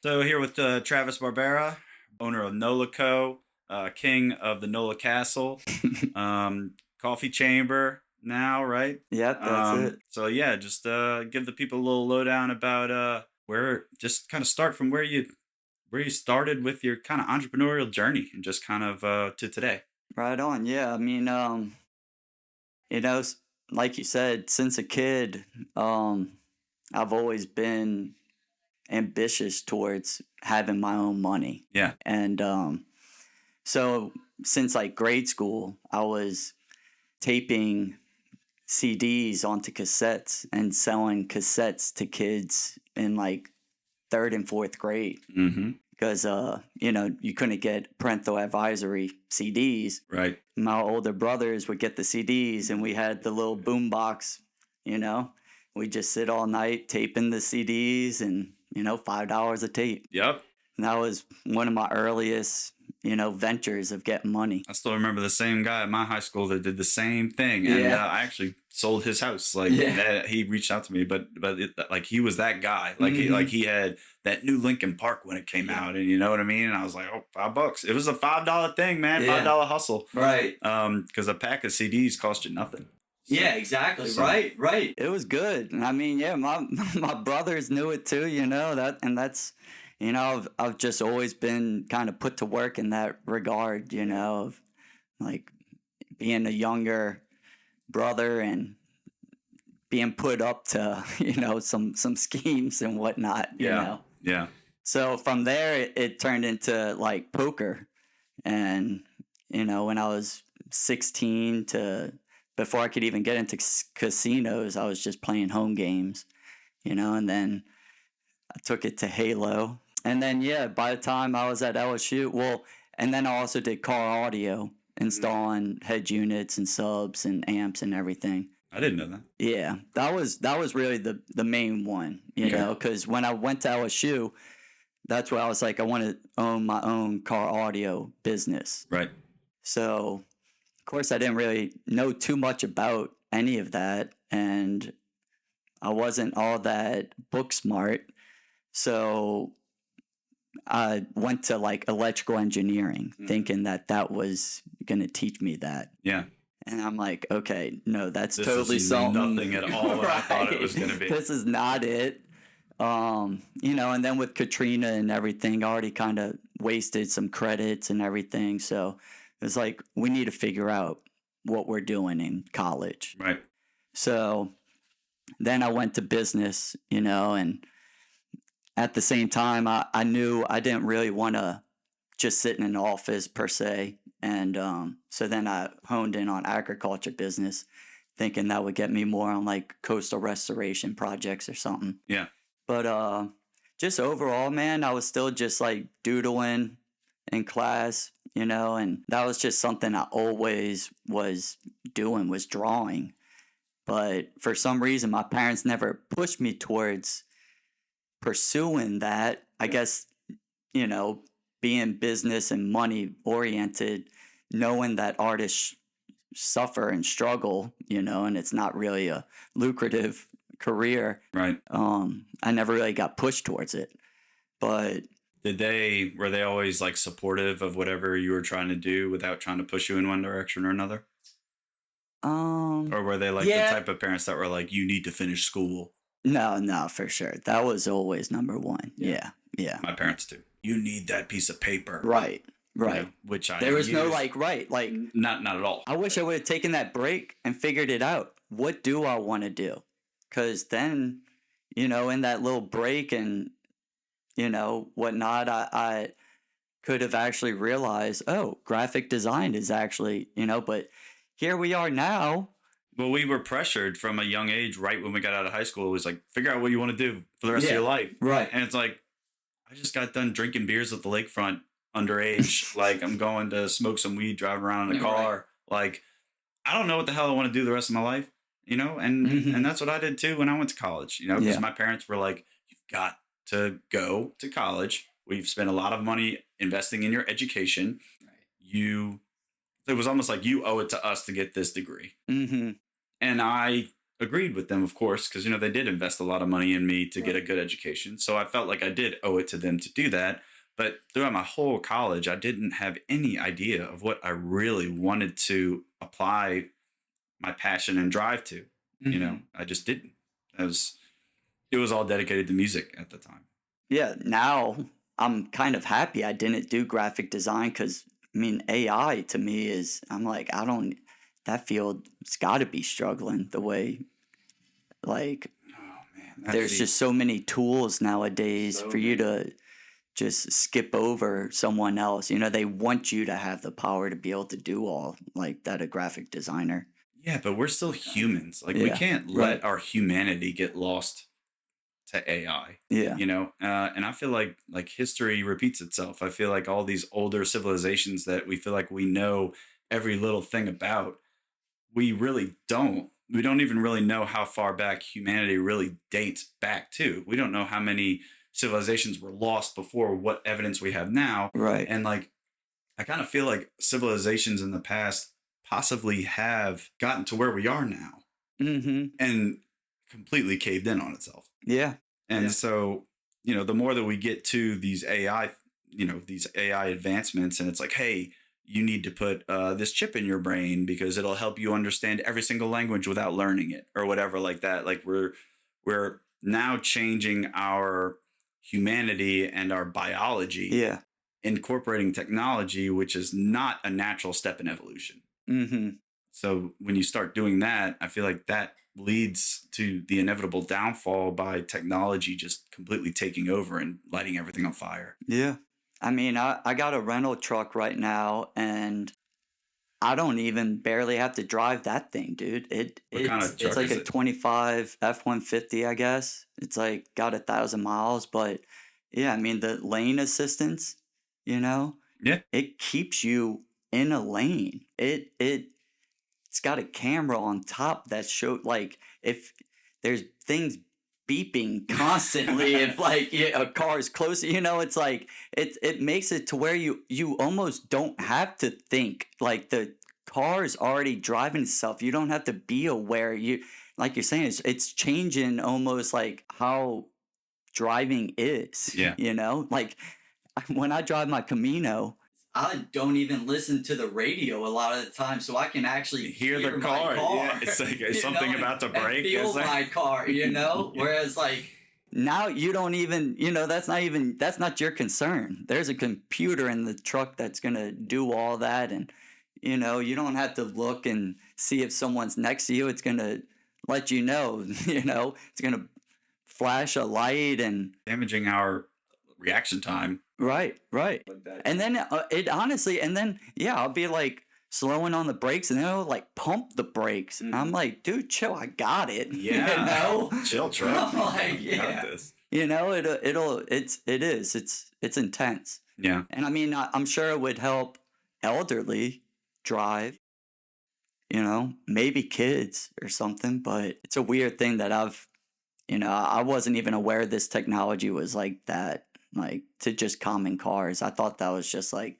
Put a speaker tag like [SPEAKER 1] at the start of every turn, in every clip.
[SPEAKER 1] So here with Travis Barbera, owner of NOLA Co, king of the NOLA Castle, coffee chamber now, right?
[SPEAKER 2] Yep, that's it.
[SPEAKER 1] So yeah, just give the people a little lowdown about where, just kind of start from where you started with your kind of entrepreneurial journey, and just kind of to today.
[SPEAKER 2] Right on. Yeah, I mean, you know, s- like you said, since a kid, I've always been ambitious towards having my own money.
[SPEAKER 1] Yeah.
[SPEAKER 2] And so since like grade school, I was taping CDs onto cassettes and selling cassettes to kids in like third and fourth grade.
[SPEAKER 1] Mm-hmm.
[SPEAKER 2] Because you couldn't get parental advisory CDs.
[SPEAKER 1] Right.
[SPEAKER 2] My older brothers would get the CDs, and we had the little boom box. You know, we just sit all night taping the CDs, and $5 a tape.
[SPEAKER 1] Yep.
[SPEAKER 2] And that was one of my earliest ventures of getting money.
[SPEAKER 1] I still remember the same guy at my high school that did the same thing, and
[SPEAKER 2] Yeah.
[SPEAKER 1] I actually sold his house. Like
[SPEAKER 2] Yeah.
[SPEAKER 1] that, he reached out to me, but like he was that guy. Like
[SPEAKER 2] Mhm.
[SPEAKER 1] he had that new Lincoln Park when it came out, and you know what I mean. And I was like, oh, $5. It was a $5 thing, man.
[SPEAKER 2] Yeah.
[SPEAKER 1] $5 hustle.
[SPEAKER 2] Right.
[SPEAKER 1] Because a pack of CDs cost you nothing. So-
[SPEAKER 2] Yeah, exactly.
[SPEAKER 1] so-
[SPEAKER 2] Right. It was good. And I mean, yeah, my my brothers knew it too, that's I've just always been kind of put to work in that regard, of like being a younger brother and being put up to, some schemes and whatnot, you
[SPEAKER 1] Yeah.
[SPEAKER 2] know.
[SPEAKER 1] Yeah.
[SPEAKER 2] So from there, it turned into like poker. And, when I was 16 to before I could even get into casinos, I was just playing home games, and then I took it to Halo. And then, yeah, by the time I was at LSU, well, and then I also did car audio, installing head units and subs and amps and everything.
[SPEAKER 1] I didn't know that.
[SPEAKER 2] Yeah, that was really the main one,
[SPEAKER 1] Okay.
[SPEAKER 2] because when I went to LSU, that's where I was like, I want to own my own car audio business.
[SPEAKER 1] Right.
[SPEAKER 2] So, of course, I didn't really know too much about any of that, and I wasn't all that book smart. So, I went to like electrical engineering, thinking that was going to teach me that.
[SPEAKER 1] Yeah.
[SPEAKER 2] And I'm like, okay, no, that's
[SPEAKER 1] This
[SPEAKER 2] totally
[SPEAKER 1] is
[SPEAKER 2] something.
[SPEAKER 1] nothing at all what I thought it was going to be.
[SPEAKER 2] This is not it. And then with Katrina and everything, I already kind of wasted some credits and everything. So it's like, we need to figure out what we're doing in college.
[SPEAKER 1] Right.
[SPEAKER 2] So then I went to business, and at the same time, I knew I didn't really want to just sit in an office per se. And so then I honed in on agriculture business, thinking that would get me more on like coastal restoration projects or something.
[SPEAKER 1] Yeah.
[SPEAKER 2] But just overall, man, I was still just like doodling in class, and that was just something I always was doing, was drawing. But for some reason, my parents never pushed me towards pursuing that. I guess, being business and money oriented, knowing that artists suffer and struggle, and it's not really a lucrative career.
[SPEAKER 1] Right.
[SPEAKER 2] I never really got pushed towards it. But
[SPEAKER 1] Were they always like supportive of whatever you were trying to do without trying to push you in one direction or another? Or were they like
[SPEAKER 2] yeah.
[SPEAKER 1] the type of parents that were like, you need to finish school?
[SPEAKER 2] No, for sure. That was always number one. Yeah.
[SPEAKER 1] My parents too. You need that piece of paper.
[SPEAKER 2] Right.
[SPEAKER 1] You know, which I
[SPEAKER 2] There was no
[SPEAKER 1] used.
[SPEAKER 2] like
[SPEAKER 1] Not at all.
[SPEAKER 2] I wish I would have taken that break and figured it out. What do I want to do? Because then, in that little break and, whatnot, I could have actually realized, oh, graphic design is actually, but here we are now.
[SPEAKER 1] Well, we were pressured from a young age, right when we got out of high school. It was like, figure out what you want to do for the rest of
[SPEAKER 2] Yeah,
[SPEAKER 1] your life.
[SPEAKER 2] right.
[SPEAKER 1] And it's like, I just got done drinking beers at the lakefront underage. Like, I'm going to smoke some weed, driving around in a car. Like, I don't know what the hell I want to do the rest of my life, and that's what I did too when I went to college, because
[SPEAKER 2] Yeah.
[SPEAKER 1] my parents were like, you've got to go to college. We've spent a lot of money investing in your education. It was almost like you owe it to us to get this degree.
[SPEAKER 2] Mm-hmm.
[SPEAKER 1] And I agreed with them, of course, because, you know, they did invest a lot of money in me to get a good education. So I felt like I did owe it to them to do that. But throughout my whole college, I didn't have any idea of what I really wanted to apply my passion and drive to. You know, I just didn't. It was all dedicated to music at the time.
[SPEAKER 2] Yeah, now I'm kind of happy I didn't do graphic design because, I mean, AI to me is, I'm like, I don't, that field's got to be struggling the way, like,
[SPEAKER 1] Oh man,
[SPEAKER 2] there's just so many tools nowadays for you to just skip over someone else. You know, they want you to have the power to be able to do all like that, a graphic designer.
[SPEAKER 1] yeah, but we're still humans. Like we
[SPEAKER 2] Yeah,
[SPEAKER 1] can't let our humanity get lost to AI.
[SPEAKER 2] yeah,
[SPEAKER 1] You know, and I feel like history repeats itself. I feel like all these older civilizations that we feel like we know every little thing about, we really don't. We don't even really know how far back humanity really dates back to. We don't know how many civilizations were lost before what evidence we have now.
[SPEAKER 2] right.
[SPEAKER 1] And like, I kind of feel like civilizations in the past possibly have gotten to where we are now
[SPEAKER 2] Mm-hmm.
[SPEAKER 1] and completely caved in on itself.
[SPEAKER 2] Yeah,
[SPEAKER 1] And so, you know, the more that we get to these AI, you know, these AI advancements, and it's like, hey, you need to put this chip in your brain because it'll help you understand every single language without learning it or whatever like that. Like we're now changing our humanity and our biology,
[SPEAKER 2] yeah.
[SPEAKER 1] incorporating technology, which is not a natural step in evolution.
[SPEAKER 2] Mm-hmm.
[SPEAKER 1] So when you start doing that, I feel like that leads to the inevitable downfall by technology just completely taking over and lighting everything on fire.
[SPEAKER 2] Yeah. I mean, I got a rental truck right now, and I don't even barely have to drive that thing, dude.
[SPEAKER 1] What kind of
[SPEAKER 2] It's
[SPEAKER 1] truck
[SPEAKER 2] like
[SPEAKER 1] is
[SPEAKER 2] a
[SPEAKER 1] it?
[SPEAKER 2] 25 F-150, I guess. It's like got 1,000 miles, but yeah, I mean the lane assistance, you know,
[SPEAKER 1] Yeah.
[SPEAKER 2] it keeps you in a lane. It's got a camera on top that show like if there's things beeping constantly if like a car is close, you know, it's like it makes it to where you almost don't have to think, like the car is already driving itself. You don't have to be aware. You, like you're saying, it's changing almost like how driving is.
[SPEAKER 1] Yeah.
[SPEAKER 2] You know, like when I drive my Camino, I don't even listen to the radio a lot of the time, so I can actually
[SPEAKER 1] Hear the car. Yeah, it's like
[SPEAKER 2] you
[SPEAKER 1] something
[SPEAKER 2] know,
[SPEAKER 1] about to break.
[SPEAKER 2] Feel
[SPEAKER 1] It's like-
[SPEAKER 2] my car, you know. Whereas like now you don't even, you know, that's not your concern. There's a computer in the truck that's gonna do all that, and you know you don't have to look and see if someone's next to you. It's gonna let you know. You know, it's gonna flash a light and
[SPEAKER 1] damaging our reaction time.
[SPEAKER 2] right. And then it honestly, and then yeah, I'll be like slowing on the brakes, and they'll like pump the brakes. And I'm like, dude, chill, I got it.
[SPEAKER 1] Yeah.
[SPEAKER 2] You know?
[SPEAKER 1] Chill, truck.
[SPEAKER 2] I'm like,
[SPEAKER 1] You got
[SPEAKER 2] yeah.
[SPEAKER 1] this.
[SPEAKER 2] You know, it's intense.
[SPEAKER 1] Yeah.
[SPEAKER 2] And I mean, I'm sure it would help elderly drive, you know, maybe kids or something, but it's a weird thing that I wasn't even aware this technology was like that, like to just common cars. I thought that was just like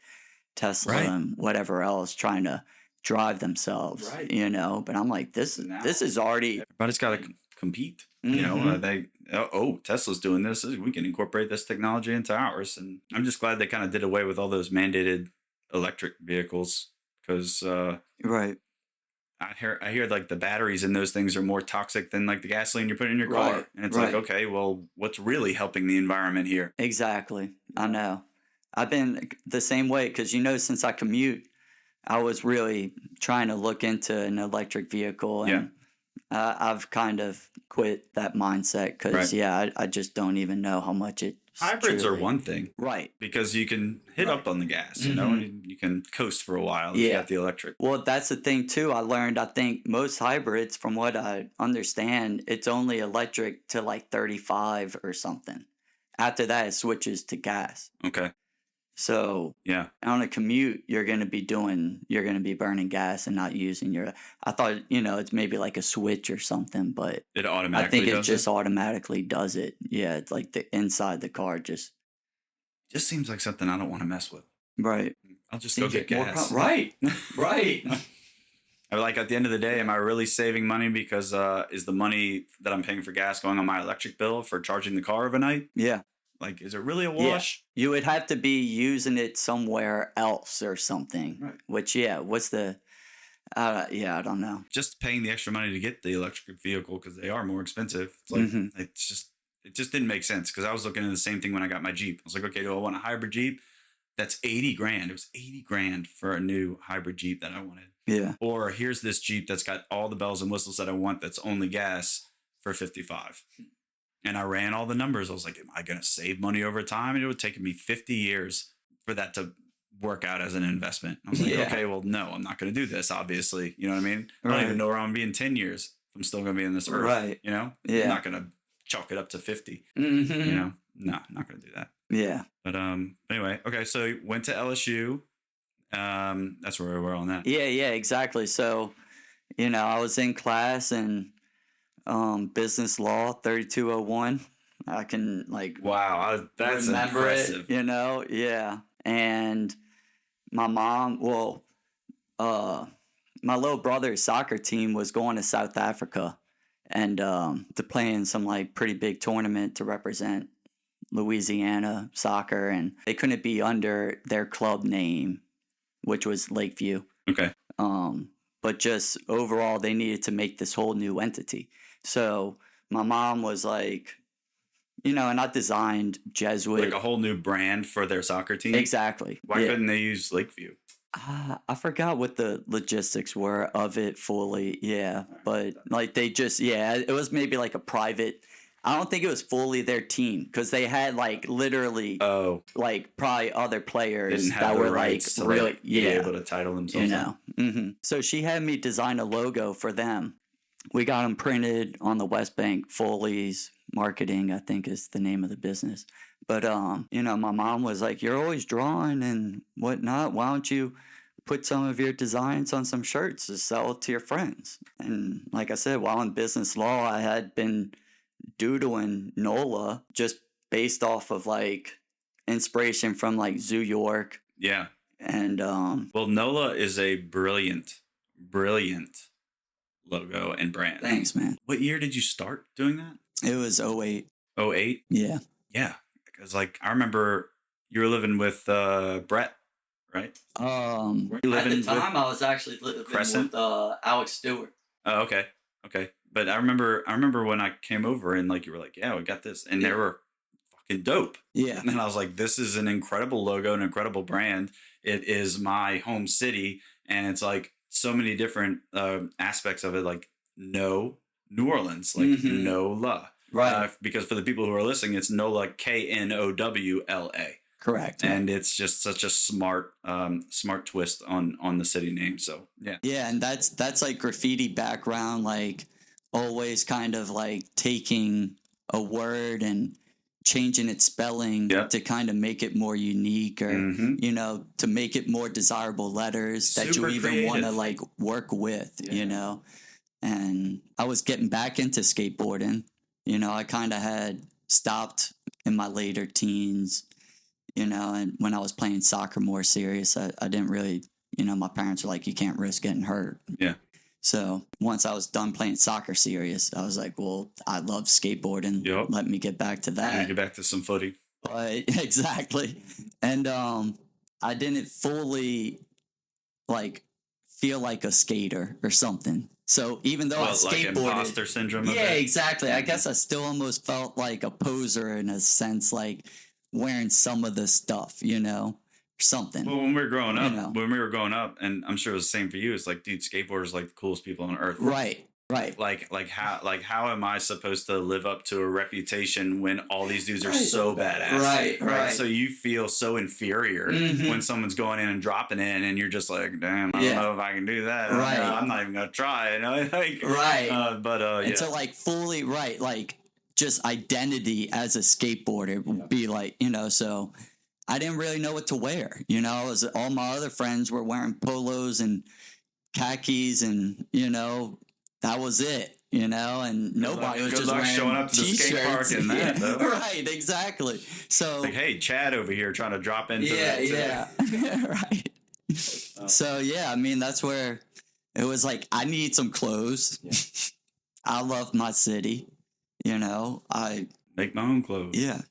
[SPEAKER 2] Tesla
[SPEAKER 1] Right.
[SPEAKER 2] and whatever else trying to drive themselves,
[SPEAKER 1] Right.
[SPEAKER 2] you know, but I'm like, this is already,
[SPEAKER 1] Everybody's got to compete. You know,
[SPEAKER 2] Mhm.
[SPEAKER 1] Tesla's doing this. We can incorporate this technology into ours. And I'm just glad they kind of did away with all those mandated electric vehicles because
[SPEAKER 2] right.
[SPEAKER 1] I hear like the batteries in those things are more toxic than like the gasoline you're putting in your car.
[SPEAKER 2] Right,
[SPEAKER 1] And it's
[SPEAKER 2] right.
[SPEAKER 1] like, okay, well, what's really helping the environment here?
[SPEAKER 2] Exactly. I know. I've been the same way because, you know, since I commute, I was really trying to look into an electric vehicle, and I've kind of quit that mindset because,
[SPEAKER 1] Right.
[SPEAKER 2] yeah, I just don't even know how much it.
[SPEAKER 1] Hybrids are one thing
[SPEAKER 2] Right.
[SPEAKER 1] because you can hit up on the gas, you know, and you can coast for a while if you
[SPEAKER 2] Yeah.
[SPEAKER 1] got the electric.
[SPEAKER 2] Well, that's the thing too. I learned, I think most hybrids, from what I understand, it's only electric to like 35 or something. After that, it switches to gas.
[SPEAKER 1] Okay.
[SPEAKER 2] So
[SPEAKER 1] Yeah.
[SPEAKER 2] on a commute, you're going to be burning gas and not using your, I thought, you know, it's maybe like a switch or something, but
[SPEAKER 1] It
[SPEAKER 2] I
[SPEAKER 1] automatically
[SPEAKER 2] think it
[SPEAKER 1] does
[SPEAKER 2] just
[SPEAKER 1] it.
[SPEAKER 2] automatically does it. Yeah. It's like the inside the car just,
[SPEAKER 1] Just seems like something I don't want to mess with.
[SPEAKER 2] right.
[SPEAKER 1] I'll just go get
[SPEAKER 2] more
[SPEAKER 1] gas.
[SPEAKER 2] right. Right.
[SPEAKER 1] Or like at the end of the day, am I really saving money because is the money that I'm paying for gas going on my electric bill for charging the car overnight?
[SPEAKER 2] Yeah.
[SPEAKER 1] Like, is it really a
[SPEAKER 2] Yeah.
[SPEAKER 1] wash?
[SPEAKER 2] You would have to be using it somewhere else or something.
[SPEAKER 1] Right.
[SPEAKER 2] Which, yeah, what's the. Yeah, I don't know.
[SPEAKER 1] Just paying the extra money to get the electric vehicle because they are more expensive. It's like, it just didn't make sense because I was looking at the same thing when I got my Jeep. I was like, okay, do I want a hybrid Jeep? That's 80 grand. It was 80 grand for a new hybrid Jeep that I wanted.
[SPEAKER 2] Yeah.
[SPEAKER 1] Or here's this Jeep that's got all the bells and whistles that I want that's only gas for 55. And I ran all the numbers. I was like, am I going to save money over time? And it would take me 50 years for that to work out as an investment. I was like, okay, well, no, I'm not going to do this, obviously. You know what I mean? I don't even know where I'm going to be in 10 years. I'm still going to be in this earth.
[SPEAKER 2] Right.
[SPEAKER 1] You know?
[SPEAKER 2] Yeah.
[SPEAKER 1] I'm not going to chalk it up to 50.
[SPEAKER 2] Mm-hmm.
[SPEAKER 1] You know? No, I'm not going to do that.
[SPEAKER 2] Yeah.
[SPEAKER 1] But anyway, okay, so you went to LSU. That's where we were on that.
[SPEAKER 2] Yeah, exactly. So, you know, I was in class in business law 3201. I can like
[SPEAKER 1] that's
[SPEAKER 2] remember
[SPEAKER 1] impressive.
[SPEAKER 2] it, you know, yeah. And my mom, my little brother's soccer team was going to South Africa and to play in some like pretty big tournament to represent Louisiana soccer, and they couldn't be under their club name, which was Lakeview.
[SPEAKER 1] Okay.
[SPEAKER 2] But just overall, they needed to make this whole new entity. So my mom was like, you know, and I designed Jesuit.
[SPEAKER 1] Like a whole new brand for their soccer team?
[SPEAKER 2] Exactly.
[SPEAKER 1] Why couldn't they use Lakeview?
[SPEAKER 2] I forgot what the logistics were of it fully. Yeah. But like they just, it was maybe like a private. I don't think it was fully their team because they had like literally like probably other players that were like really
[SPEAKER 1] be able to title themselves.
[SPEAKER 2] You know. Mm-hmm. So she had me design a logo for them. We got them printed on the West Bank. Foley's Marketing, I think, is the name of the business. But you know, my mom was like, "You're always drawing and whatnot. Why don't you put some of your designs on some shirts to sell it to your friends?" And like I said, while in business law, I had been doodling NOLA just based off of like inspiration from like Zoo York.
[SPEAKER 1] Yeah.
[SPEAKER 2] And
[SPEAKER 1] well, NOLA is a brilliant logo and brand.
[SPEAKER 2] Thanks, man.
[SPEAKER 1] What year did you start doing that?
[SPEAKER 2] It was 08.
[SPEAKER 1] 08?
[SPEAKER 2] Yeah.
[SPEAKER 1] Yeah. Because like I remember you were living with Brett, right?
[SPEAKER 2] At the time I was actually living with Alex Stewart.
[SPEAKER 1] Oh, okay. Okay. But I remember when I came over and like you were like, yeah, we got this, and they were fucking dope.
[SPEAKER 2] Yeah.
[SPEAKER 1] And I was like, this is an incredible logo, an incredible brand. It is my home city, and it's like so many different aspects of it, like New Orleans, like NOLA,
[SPEAKER 2] right?
[SPEAKER 1] Because for the people who are listening, it's NOLA, KNOWLA.
[SPEAKER 2] Correct.
[SPEAKER 1] And it's just such a smart twist on the city name. So yeah.
[SPEAKER 2] Yeah, and that's like graffiti background, like always kind of like taking a word and changing its spelling to kind of make it more unique or you know, to make it more desirable letters that you even want to like work with, you know. And I was getting back into skateboarding. You know, I kind of had stopped in my later teens, you know, and when I was playing soccer more serious, I didn't really, you know, my parents were like, you can't risk getting hurt.
[SPEAKER 1] Yeah.
[SPEAKER 2] So once I was done playing soccer serious, I was like, well, I love skateboarding.
[SPEAKER 1] Yep.
[SPEAKER 2] Let me get back to that.
[SPEAKER 1] Get back to some footy.
[SPEAKER 2] But exactly. And I didn't fully like feel like a skater or something. So even though I skateboarded,
[SPEAKER 1] like imposter syndrome.
[SPEAKER 2] Yeah, exactly. I guess I still almost felt like a poser in a sense, like wearing some of the stuff, you know. Something.
[SPEAKER 1] Well, when we were growing up, and I'm sure it was the same for you, it's like, dude, skateboarders are like the coolest people on earth.
[SPEAKER 2] Right.
[SPEAKER 1] Like how am I supposed to live up to a reputation when all these dudes are so badass? Right. So you feel so inferior when someone's going in and dropping in, and you're just like, damn, I don't know if I can do that.
[SPEAKER 2] Right.
[SPEAKER 1] I'm not even gonna try. You know, like,
[SPEAKER 2] And so like fully like just identity as a skateboarder would be like, you know, so. I didn't really know what to wear, you know. All my other friends were wearing polos and khakis, and you know that was it, you know. And nobody was just wearing
[SPEAKER 1] showing up to the skate park in that, though.
[SPEAKER 2] Right, exactly. So
[SPEAKER 1] like, hey, Chad over here trying to drop into that.
[SPEAKER 2] Right. So yeah, I mean that's where It was like, I need some clothes.
[SPEAKER 1] Yeah.
[SPEAKER 2] I love my city. I
[SPEAKER 1] make my own clothes.
[SPEAKER 2] Yeah.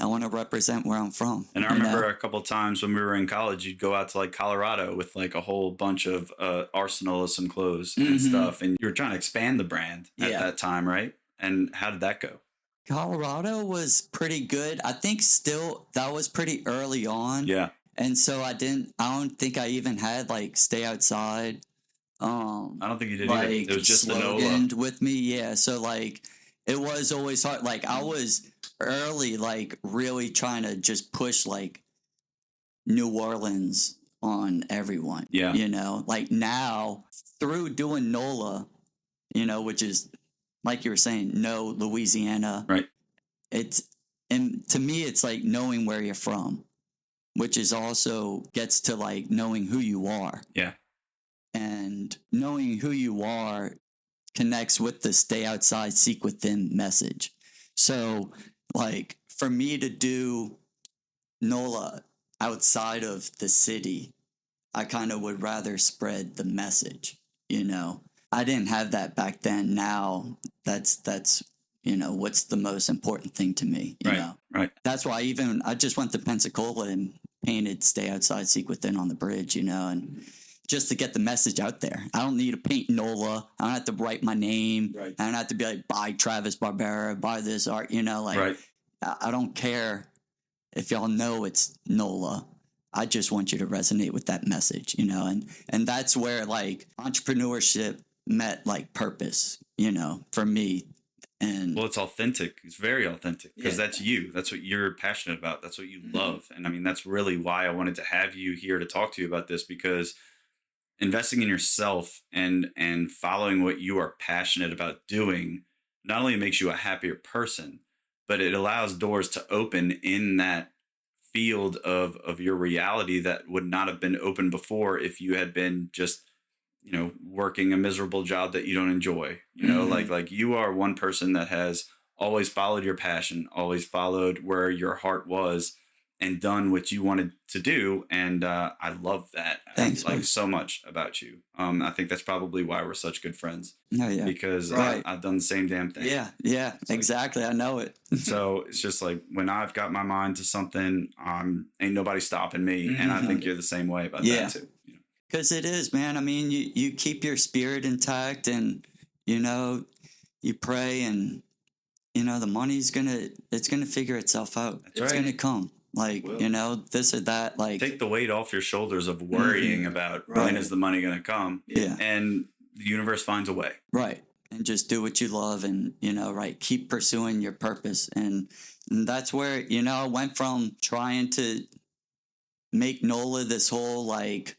[SPEAKER 2] I want to represent where I'm from.
[SPEAKER 1] And I remember a couple of times when we were in college, you'd go out to like Colorado with like a whole bunch of arsenal of some clothes and stuff. And you were trying to expand the brand at that time, right? And how did that go?
[SPEAKER 2] Colorado was pretty good. I think still that was pretty early on.
[SPEAKER 1] Yeah.
[SPEAKER 2] And so I don't think I even had like stay outside.
[SPEAKER 1] I don't think you did
[SPEAKER 2] like,
[SPEAKER 1] either. It was just the NOLA
[SPEAKER 2] with me. Yeah. So like it was always hard. Like I was early, like really trying to just push like New Orleans on everyone.
[SPEAKER 1] Yeah.
[SPEAKER 2] Like now through doing NOLA, which is like you were saying, no Louisiana.
[SPEAKER 1] Right.
[SPEAKER 2] And to me, it's like knowing where you're from, which is also gets to like knowing who you are.
[SPEAKER 1] Yeah.
[SPEAKER 2] And knowing who you are connects with the stay outside, seek within message. So like for me to do NOLA outside of the city, I kind of would rather spread the message, I didn't have that back then. Now that's what's the most important thing to me, you know?
[SPEAKER 1] Right.
[SPEAKER 2] That's why I just went to Pensacola and painted stay outside, seek within on the bridge, and just to get the message out there. I don't need to paint NOLA. I don't have to write my name.
[SPEAKER 1] Right.
[SPEAKER 2] I don't have to be like, buy Travis Barbera, buy this art, I don't care if y'all know it's NOLA. I just want you to resonate with that message, and that's where like entrepreneurship met like purpose, for me. And
[SPEAKER 1] well, it's authentic. It's very authentic because that's you. That's what you're passionate about. That's what you love. And I mean, that's really why I wanted to have you here to talk to you about this, because investing in yourself and following what you are passionate about doing not only makes you a happier person, but it allows doors to open in that field of your reality that would not have been open before if you had been just working a miserable job that you don't enjoy. Like you are one person that has always followed your passion, always followed where your heart was, and done what you wanted to do. And I love that.
[SPEAKER 2] Thanks,
[SPEAKER 1] like so much about you. I think that's probably why we're such good friends.
[SPEAKER 2] Oh, yeah.
[SPEAKER 1] Because I've done the same damn thing.
[SPEAKER 2] Yeah, exactly. I know it.
[SPEAKER 1] So it's just like when I've got my mind to something, ain't nobody stopping me. And I think you're the same way about that too.
[SPEAKER 2] Because it is, man. I mean, you keep your spirit intact, and you pray, and the money's it's gonna figure itself out. It's gonna come. Like, this or that. Like,
[SPEAKER 1] take the weight off your shoulders of worrying about when is the money gonna come.
[SPEAKER 2] Yeah.
[SPEAKER 1] And the universe finds a way.
[SPEAKER 2] Right. And just do what you love, and keep pursuing your purpose. And that's where, I went from trying to make NOLA this whole like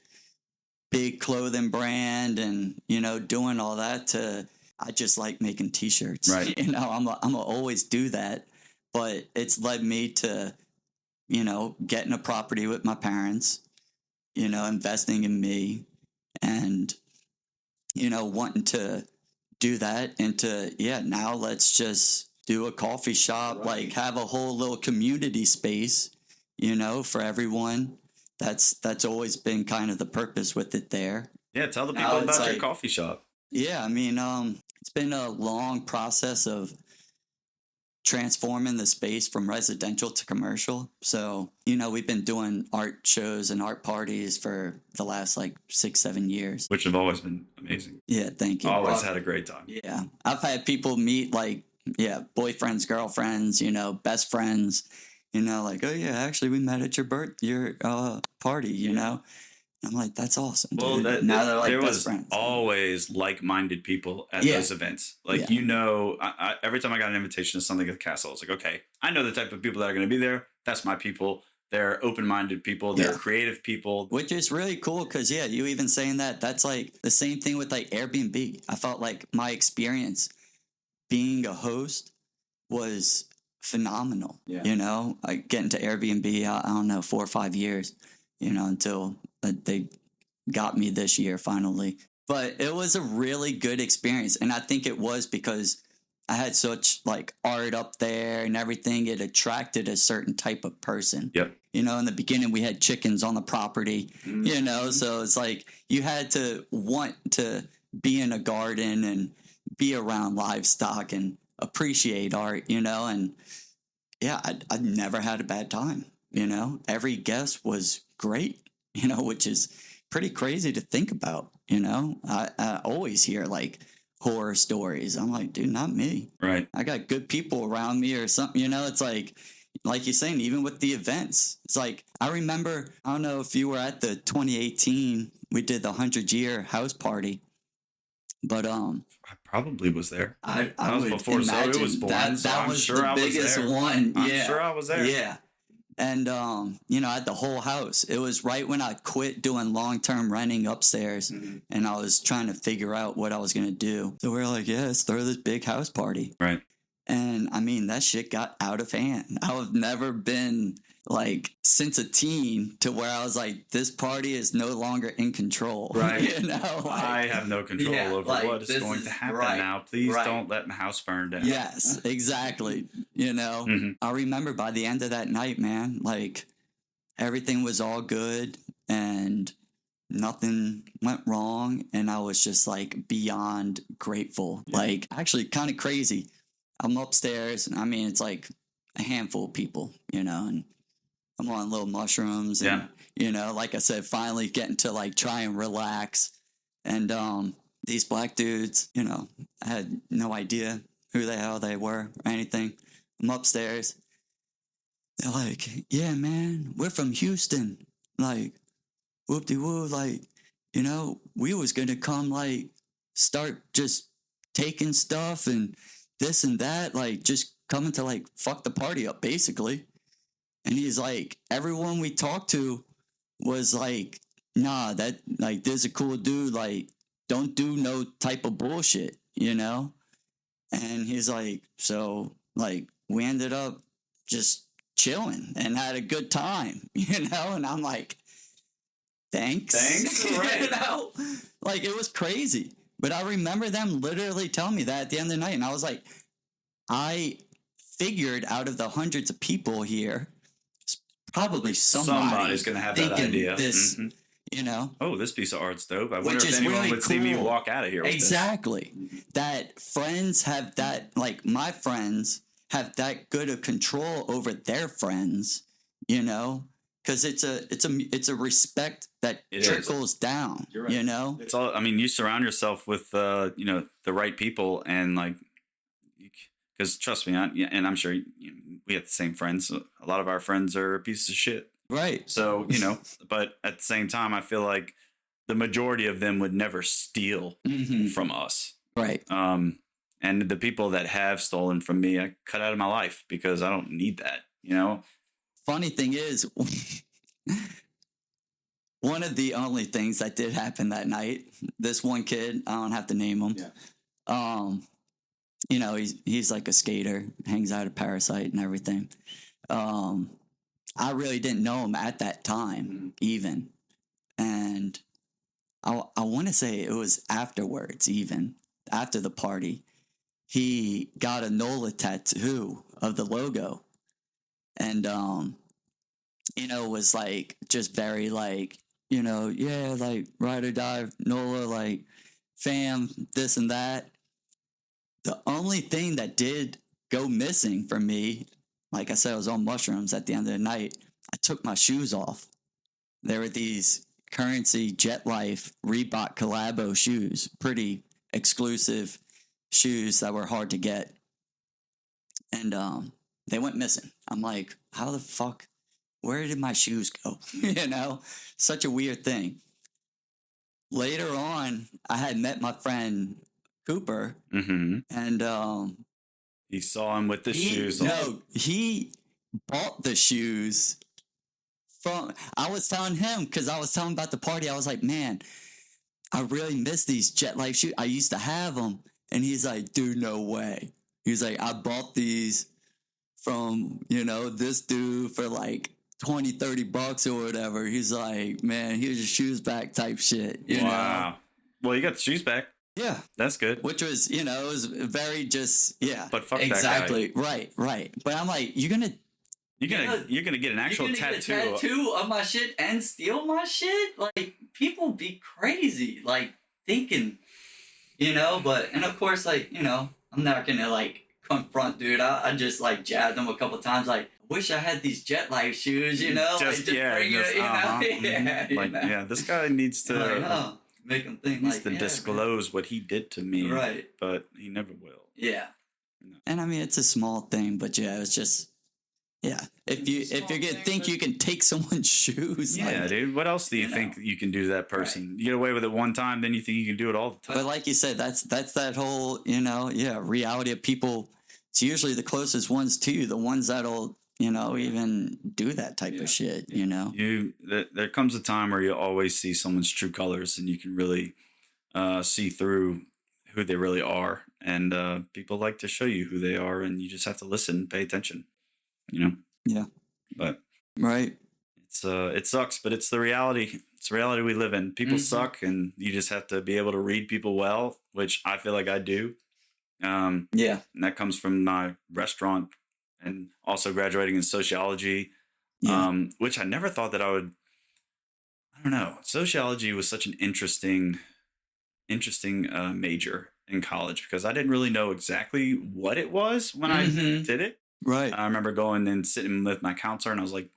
[SPEAKER 2] big clothing brand and, doing all that to, I just like making t-shirts.
[SPEAKER 1] Right.
[SPEAKER 2] I'm gonna always do that, but it's led me to, getting a property with my parents, investing in me, and, wanting to do that and to, now let's just do a coffee shop, like have a whole little community space, for everyone. That's always been kind of the purpose with it there.
[SPEAKER 1] Yeah, tell the people about your coffee shop.
[SPEAKER 2] Yeah, I mean, it's been a long process of transforming the space from residential to commercial. So, we've been doing art shows and art parties for the last like 6-7 years.
[SPEAKER 1] Which have always been amazing.
[SPEAKER 2] Yeah, thank you.
[SPEAKER 1] Always had a great time.
[SPEAKER 2] Yeah. I've had people meet like, boyfriends, girlfriends, best friends, like, oh yeah, actually we met at your party, I'm like, that's awesome.
[SPEAKER 1] Well,
[SPEAKER 2] now they're like
[SPEAKER 1] there
[SPEAKER 2] best
[SPEAKER 1] was
[SPEAKER 2] friends.
[SPEAKER 1] always like-minded people at those events. Like, I, every time I got an invitation to something at the castle, I was like, okay, I know the type of people that are going to be there. That's my people. They're open-minded people. They're creative people.
[SPEAKER 2] Which is really cool because, you even saying that, that's like the same thing with like Airbnb. I felt like my experience being a host was phenomenal. I get into Airbnb, I don't know, 4 or 5 years, until they got me this year finally. But it was a really good experience, and I think it was because I had such like art up there and everything. It attracted a certain type of person.
[SPEAKER 1] Yep.
[SPEAKER 2] You know, in the beginning we had chickens on the property, you know, so it's like you had to want to be in a garden and be around livestock and appreciate art, you know, and yeah, I never had a bad time, you know. Every guest was great, you know, which is pretty crazy to think about, you know. I always hear like horror stories. I'm like, dude, not me.
[SPEAKER 1] Right.
[SPEAKER 2] I got good people around me or something, you know. It's like you're saying, even with the events, it's like I remember, I don't know if you were at the 2018, we did the 100-year house party, but
[SPEAKER 1] I probably was there.
[SPEAKER 2] I
[SPEAKER 1] That was
[SPEAKER 2] would
[SPEAKER 1] before Zoe
[SPEAKER 2] imagine
[SPEAKER 1] was born,
[SPEAKER 2] that
[SPEAKER 1] so
[SPEAKER 2] that
[SPEAKER 1] I'm
[SPEAKER 2] was
[SPEAKER 1] sure
[SPEAKER 2] the
[SPEAKER 1] I was
[SPEAKER 2] biggest
[SPEAKER 1] there.
[SPEAKER 2] one.
[SPEAKER 1] I'm
[SPEAKER 2] Yeah,
[SPEAKER 1] sure I was there.
[SPEAKER 2] yeah. And you know, I had the whole house. It was right when I quit doing long-term renting upstairs, and I was trying to figure out what I was gonna do. So we were like, yeah, let's throw this big house party.
[SPEAKER 1] Right.
[SPEAKER 2] And I mean, that shit got out of hand. I've never been like since a teen to where I was like, this party is no longer in control.
[SPEAKER 1] Right.
[SPEAKER 2] You know, like,
[SPEAKER 1] I have no control
[SPEAKER 2] yeah,
[SPEAKER 1] over
[SPEAKER 2] like,
[SPEAKER 1] what is
[SPEAKER 2] this
[SPEAKER 1] going
[SPEAKER 2] is
[SPEAKER 1] to happen
[SPEAKER 2] right,
[SPEAKER 1] now. Please
[SPEAKER 2] right.
[SPEAKER 1] don't let my house burn down.
[SPEAKER 2] yes, exactly. You know, I remember by the end of that night, man, like everything was all good and nothing went wrong. And I was just like beyond grateful, like actually kind of crazy. I'm upstairs and I mean, it's like a handful of people, you know, and I'm on little mushrooms and, you know, like I said, finally getting to like try and relax. And these black dudes, you know, I had no idea who the hell they were or anything. I'm upstairs. They're like, yeah, man, we're from Houston. Like, whoop-de-woo, like, you know, we was going to come, like, start just taking stuff and this and that, like, just coming to, like, fuck the party up, basically. And he's like, everyone we talked to was like, nah, that, like, this is a cool dude, like, don't do no type of bullshit, you know? And he's like, so, like, we ended up just chilling and had a good time, you know? And I'm like, thanks.
[SPEAKER 1] Right.
[SPEAKER 2] You know? Like, it was crazy. But I remember them literally telling me that at the end of the night. And I was like, I figured out of the hundreds of people here, probably
[SPEAKER 1] Somebody's going to have that idea.
[SPEAKER 2] This, you know?
[SPEAKER 1] Oh, this piece of art's dope. I wonder
[SPEAKER 2] Which
[SPEAKER 1] if
[SPEAKER 2] is
[SPEAKER 1] anyone
[SPEAKER 2] really
[SPEAKER 1] would see me
[SPEAKER 2] cool.
[SPEAKER 1] walk out of here with
[SPEAKER 2] Exactly. That friends have that, like my friends have that good of control over their friends, you know? Because it's a respect that trickles down,
[SPEAKER 1] right.
[SPEAKER 2] You know?
[SPEAKER 1] It's all, I mean, you surround yourself with, you know, the right people and like, because trust me, and I'm sure we have the same friends. A lot of our friends are pieces of shit.
[SPEAKER 2] Right.
[SPEAKER 1] So, you know, but at the same time, I feel like the majority of them would never steal from us.
[SPEAKER 2] Right.
[SPEAKER 1] And the people that have stolen from me, I cut out of my life because I don't need that, you know?
[SPEAKER 2] Funny thing is, one of the only things that did happen that night, this one kid, I don't have to name him. Yeah. You know, he's like a skater, hangs out at Parasite and everything. I really didn't know him at that time, even. And I want to say it was afterwards, even after the party, he got a NOLA tattoo of the logo. And, you know, was like, just very like, you know, yeah, like ride or die, NOLA, like fam, this and that. The only thing that did go missing for me, like I said, I was on mushrooms at the end of the night. I took my shoes off. There were these Currency Jet Life Reebok Collabo shoes, pretty exclusive shoes that were hard to get. And they went missing. I'm like, how the fuck, where did my shoes go? You know, such a weird thing. Later on, I had met my friend Cooper, and
[SPEAKER 1] he saw him with the shoes on.
[SPEAKER 2] No, he bought the shoes from. I was telling him because I was telling him about the party. I was like, man, I really miss these Jet Life shoes. I used to have them, and he's like, dude, no way. He's like, I bought these from, you know, this dude for like $20-$30 or whatever. He's like, man, here's your shoes back type shit. You know?
[SPEAKER 1] Well, you got the shoes back.
[SPEAKER 2] Yeah.
[SPEAKER 1] That's good.
[SPEAKER 2] Which was, it was very just, yeah.
[SPEAKER 1] But fuck
[SPEAKER 2] exactly.
[SPEAKER 1] that guy.
[SPEAKER 2] Right. But I'm like, you're gonna
[SPEAKER 1] get an actual tattoo.
[SPEAKER 2] Get a tattoo of my shit and steal my shit? Like, people be crazy, like, thinking, but, and of course, like, I'm not gonna, like, confront dude. I just, like, jabbed him a couple times, like, wish I had these Jet Life shoes,
[SPEAKER 1] Just,
[SPEAKER 2] like,
[SPEAKER 1] just bring
[SPEAKER 2] it,
[SPEAKER 1] yeah, this guy needs to
[SPEAKER 2] like, make him think,
[SPEAKER 1] needs to disclose what he did to me,
[SPEAKER 2] right?
[SPEAKER 1] But he never will.
[SPEAKER 2] Yeah, and I mean, it's a small thing, but yeah, it's just, yeah. If you think you can take someone's shoes,
[SPEAKER 1] yeah, like, dude. What else do you think you can do to that person? Right. You get away with it one time, then you think you can do it all the time.
[SPEAKER 2] But like you said, that's that whole reality of people. It's usually the closest ones to you, the ones that'll even do that type of shit.
[SPEAKER 1] There comes a time where you always see someone's true colors, and you can really see through who they really are. And people like to show you who they are, and you just have to listen, pay attention.
[SPEAKER 2] Yeah.
[SPEAKER 1] But
[SPEAKER 2] right.
[SPEAKER 1] It sucks, but it's the reality. It's the reality we live in. People suck, and you just have to be able to read people well, which I feel like I do. And that comes from my restaurant and also graduating in sociology, which I never thought that I would. I don't know. Sociology was such an interesting major in college because I didn't really know exactly what it was when I did it.
[SPEAKER 2] Right.
[SPEAKER 1] I remember going and sitting with my counselor, and I was like,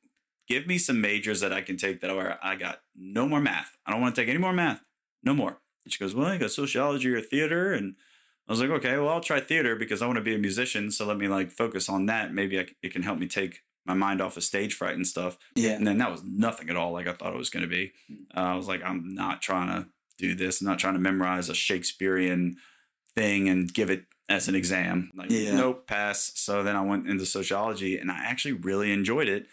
[SPEAKER 1] give me some majors that I can take that I got no more math. I don't want to take any more math. No more. And she goes, well, you got sociology or theater. And I was like, okay, well, I'll try theater because I want to be a musician. So let me like focus on that. Maybe it can help me take my mind off of stage fright and stuff.
[SPEAKER 2] Yeah.
[SPEAKER 1] And then that was nothing at all like I thought it was going to be. I was like, I'm not trying to do this. I'm not trying to memorize a Shakespearean thing and give it as an exam. Like, nope, pass. So then I went into sociology, and I actually really enjoyed it.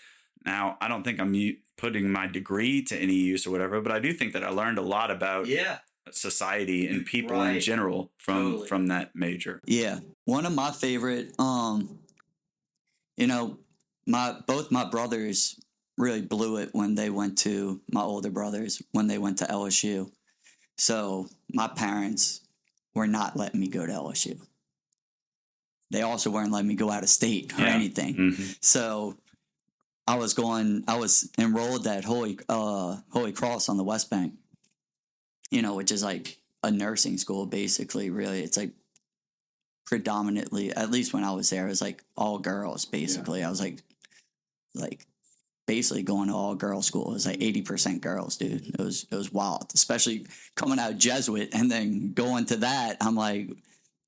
[SPEAKER 1] Now, I don't think I'm putting my degree to any use or whatever, but I do think that I learned a lot about society and people in general from that major. Yeah.
[SPEAKER 2] One of my favorite, both my brothers really blew it when they went to, my older brothers, when they went to LSU. So my parents were not letting me go to LSU. They also weren't letting me go out of state or anything. Mm-hmm. So I was enrolled at Holy Cross on the West Bank, which is like a nursing school, basically, really. It's like predominantly, at least when I was there, it was like all girls, basically. I was like basically going to all girls school. It was like 80% girls, dude. It was wild, especially coming out Jesuit and then going to that. I'm like,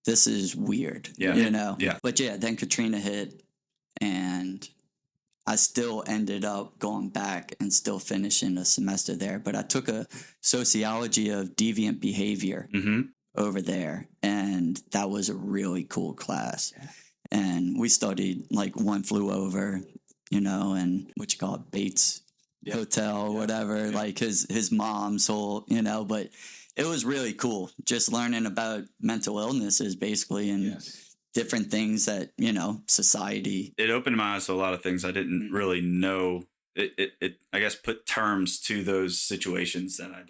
[SPEAKER 2] this is weird,
[SPEAKER 1] Yeah.
[SPEAKER 2] But then Katrina hit, and I still ended up going back and still finishing a semester there. But I took a sociology of deviant behavior over there, and that was a really cool class. And we studied like One Flew Over, and what you call it, Bates Hotel or whatever, like his mom's whole, but it was really cool just learning about mental illnesses basically and different things that, society.
[SPEAKER 1] It opened my eyes to a lot of things I didn't really know. It I guess put terms to those situations that I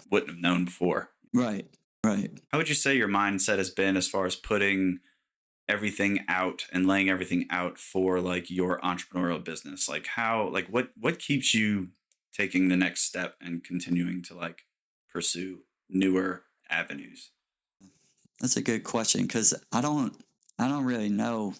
[SPEAKER 1] wouldn't have known before.
[SPEAKER 2] Right.
[SPEAKER 1] How would you say your mindset has been as far as putting everything out and laying everything out for like your entrepreneurial business? Like what keeps you taking the next step and continuing to like pursue newer avenues?
[SPEAKER 2] That's a good question, because I don't really know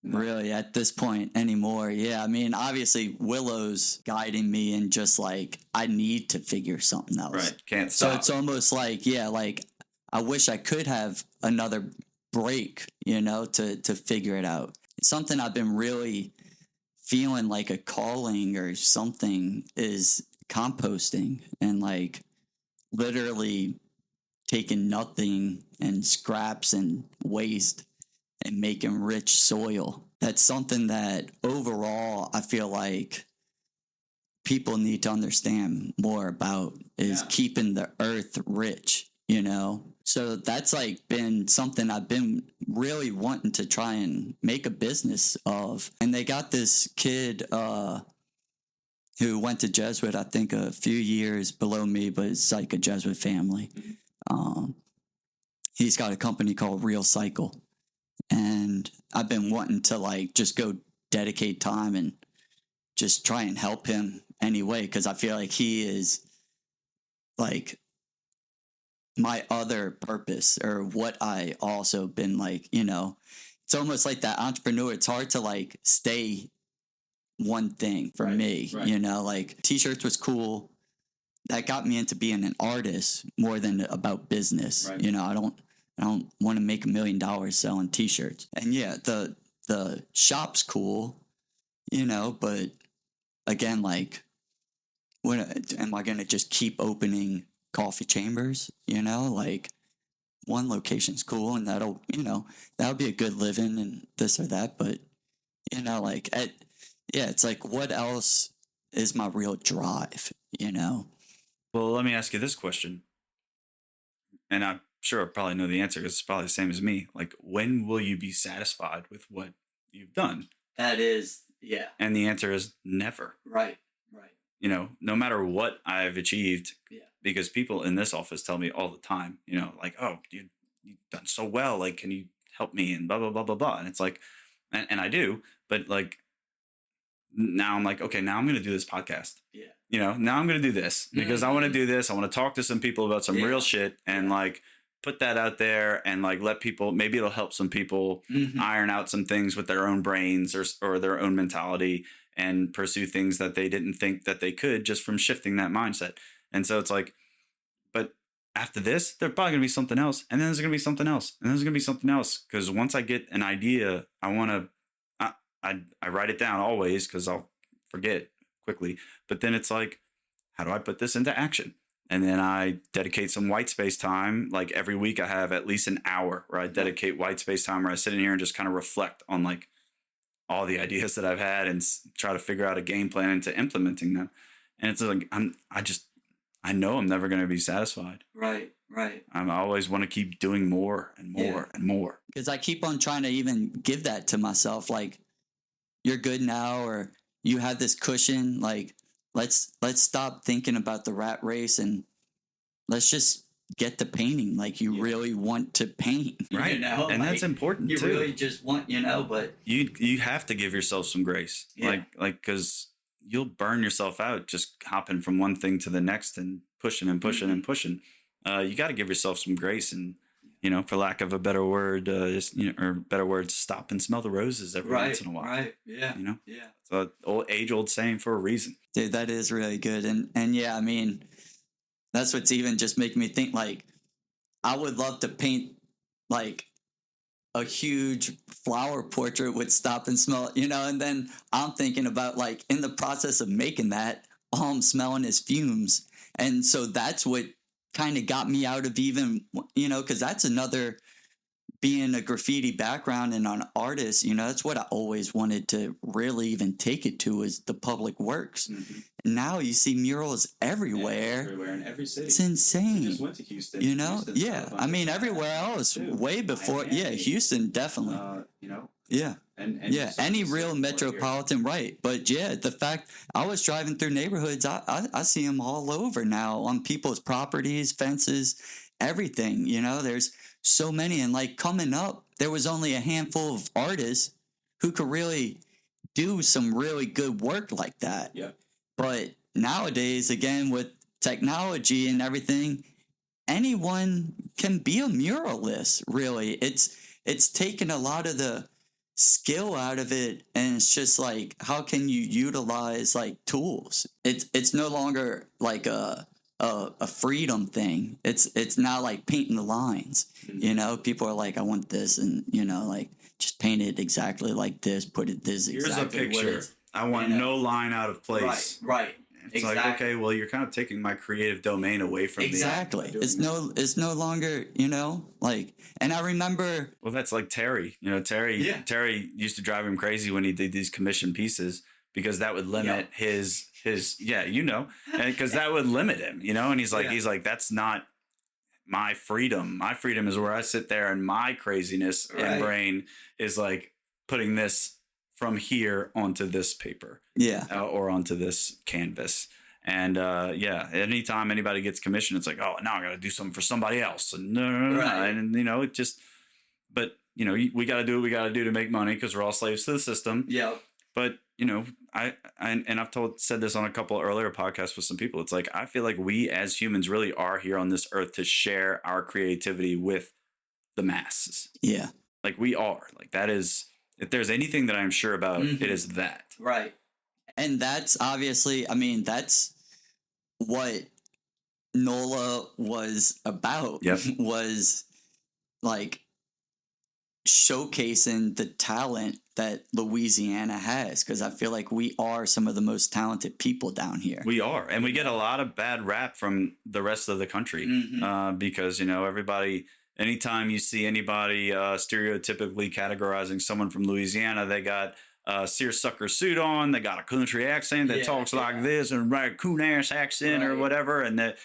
[SPEAKER 2] really at this point anymore. Yeah, I mean, obviously Willow's guiding me and just like I need to figure something else.
[SPEAKER 1] Right, can't stop.
[SPEAKER 2] So it's almost like like I wish I could have another break, to figure it out. It's something I've been really feeling like a calling or something is composting and like literally taking nothing and scraps and waste and making rich soil. That's something that overall I feel like people need to understand more about is keeping the earth rich, So that's like been something I've been really wanting to try and make a business of. And they got this kid who went to Jesuit, I think a few years below me, but it's like a Jesuit family. he's got a company called Real Cycle. And I've been wanting to like just go dedicate time and just try and help him anyway, because I feel like he is like my other purpose, or what I also been like, it's almost like that entrepreneur. It's hard to like stay one thing for me, like t-shirts was cool. That got me into being an artist more than about business. Right. I don't want to make $1 million selling t-shirts. And yeah, the shop's cool, but again, like, when am I going to just keep opening coffee chambers? Like, one location's cool and that'll be a good living and this or that. But, like, it's like, what else is my real drive,
[SPEAKER 1] Well, let me ask you this question. And I'm sure I probably know the answer because it's probably the same as me. Like, when will you be satisfied with what you've done?
[SPEAKER 2] That is, yeah.
[SPEAKER 1] And the answer is never.
[SPEAKER 2] Right.
[SPEAKER 1] No matter what I've achieved,
[SPEAKER 2] yeah.
[SPEAKER 1] Because people in this office tell me all the time, like, oh, you've done so well. Like, can you help me? And blah, blah, blah, blah, blah. And it's like, and I do, but like, now I'm like, okay, now I'm going to do this podcast.
[SPEAKER 2] Yeah.
[SPEAKER 1] Now I'm going to do this because I want to do this. I want to talk to some people about some real shit and like put that out there and like let people, maybe it'll help some people iron out some things with their own brains or their own mentality and pursue things that they didn't think that they could just from shifting that mindset. And so it's like, but after this, there's probably going to be something else. And then there's going to be something else. And then there's going to be something else. Because once I get an idea, I want to, I write it down always because I'll forget quickly. But then it's like, how do I put this into action? And then I dedicate some white space time. Like every week I have at least an hour where I dedicate white space time where I sit in here and just kind of reflect on like all the ideas that I've had and try to figure out a game plan into implementing them. And it's like, I know I'm never going to be satisfied.
[SPEAKER 2] Right.
[SPEAKER 1] I always want to keep doing more and more and more.
[SPEAKER 2] Because I keep on trying to even give that to myself. Like, you're good now, or you have this cushion. Like, let's stop thinking about the rat race and let's just get to painting. Like, you really want to paint,
[SPEAKER 1] right? And like, that's important.
[SPEAKER 2] You
[SPEAKER 1] too.
[SPEAKER 2] really just want, but
[SPEAKER 1] you have to give yourself some grace, like because you'll burn yourself out just hopping from one thing to the next and pushing and pushing and pushing. You got to give yourself some grace and. For lack of a better word, or better words, stop and smell the roses every once in a while.
[SPEAKER 2] Right. Yeah.
[SPEAKER 1] Yeah. It's an age-old saying for a reason.
[SPEAKER 2] Dude, that is really good. And yeah, I mean, that's what's even just making me think, like, I would love to paint, like, a huge flower portrait with stop and smell, and then I'm thinking about, like, in the process of making that, all I'm smelling is fumes. And so that's what kind of got me out of even, because that's another, being a graffiti background and an artist, that's what I always wanted to really even take it to, is the public works. And now you see murals everywhere.
[SPEAKER 1] Everywhere in every city.
[SPEAKER 2] It's insane.
[SPEAKER 1] We just went to Houston.
[SPEAKER 2] Houston's I mean, everywhere else, way before. Miami. Houston, definitely. Yeah. And any real metropolitan, right. But yeah, the fact I was driving through neighborhoods, I see them all over now on people's properties, fences, everything. There's so many. And like coming up, there was only a handful of artists who could really do some really good work like that.
[SPEAKER 1] Yeah.
[SPEAKER 2] But nowadays, again, with technology and everything, anyone can be a muralist, really. It's taken a lot of the skill out of it, and it's just like, how can you utilize like tools? It's no longer like a freedom thing. It's now like painting the lines. People are like, I want this, and like, just paint it exactly like this, put it this exactly.
[SPEAKER 1] Here's a picture. I want no line out of place.
[SPEAKER 2] Right.
[SPEAKER 1] It's like, okay, well, you're kind of taking my creative domain away from me.
[SPEAKER 2] Exactly. It's no longer, like, and I remember.
[SPEAKER 1] Well, that's like Terry. Terry used to drive him crazy when he did these commission pieces, because that would limit his and because that would limit him, and he's like, that's not my freedom. My freedom is where I sit there and my craziness and brain is like putting this from here onto this paper, or onto this canvas. And anytime anybody gets commission, it's like, oh, now I got to do something for somebody else. And no.
[SPEAKER 2] Right.
[SPEAKER 1] And it just, but we got to do what we got to do to make money because we're all slaves to the system.
[SPEAKER 2] Yeah.
[SPEAKER 1] But I've said this on a couple earlier podcasts with some people. It's like, I feel like we as humans really are here on this earth to share our creativity with the masses.
[SPEAKER 2] Yeah.
[SPEAKER 1] Like we are. Like that is, if there's anything that I'm sure about, it is that.
[SPEAKER 2] Right. And that's obviously, I mean, that's what NOLA was about.
[SPEAKER 1] Yep.
[SPEAKER 2] Was like showcasing the talent that Louisiana has, because I feel like we are some of the most talented people down here.
[SPEAKER 1] We are, and we get a lot of bad rap from the rest of the country because everybody. Anytime you see anybody stereotypically categorizing someone from Louisiana, they got a seersucker suit on, they got a country accent that talks like this and raccoon ass accent or whatever, and that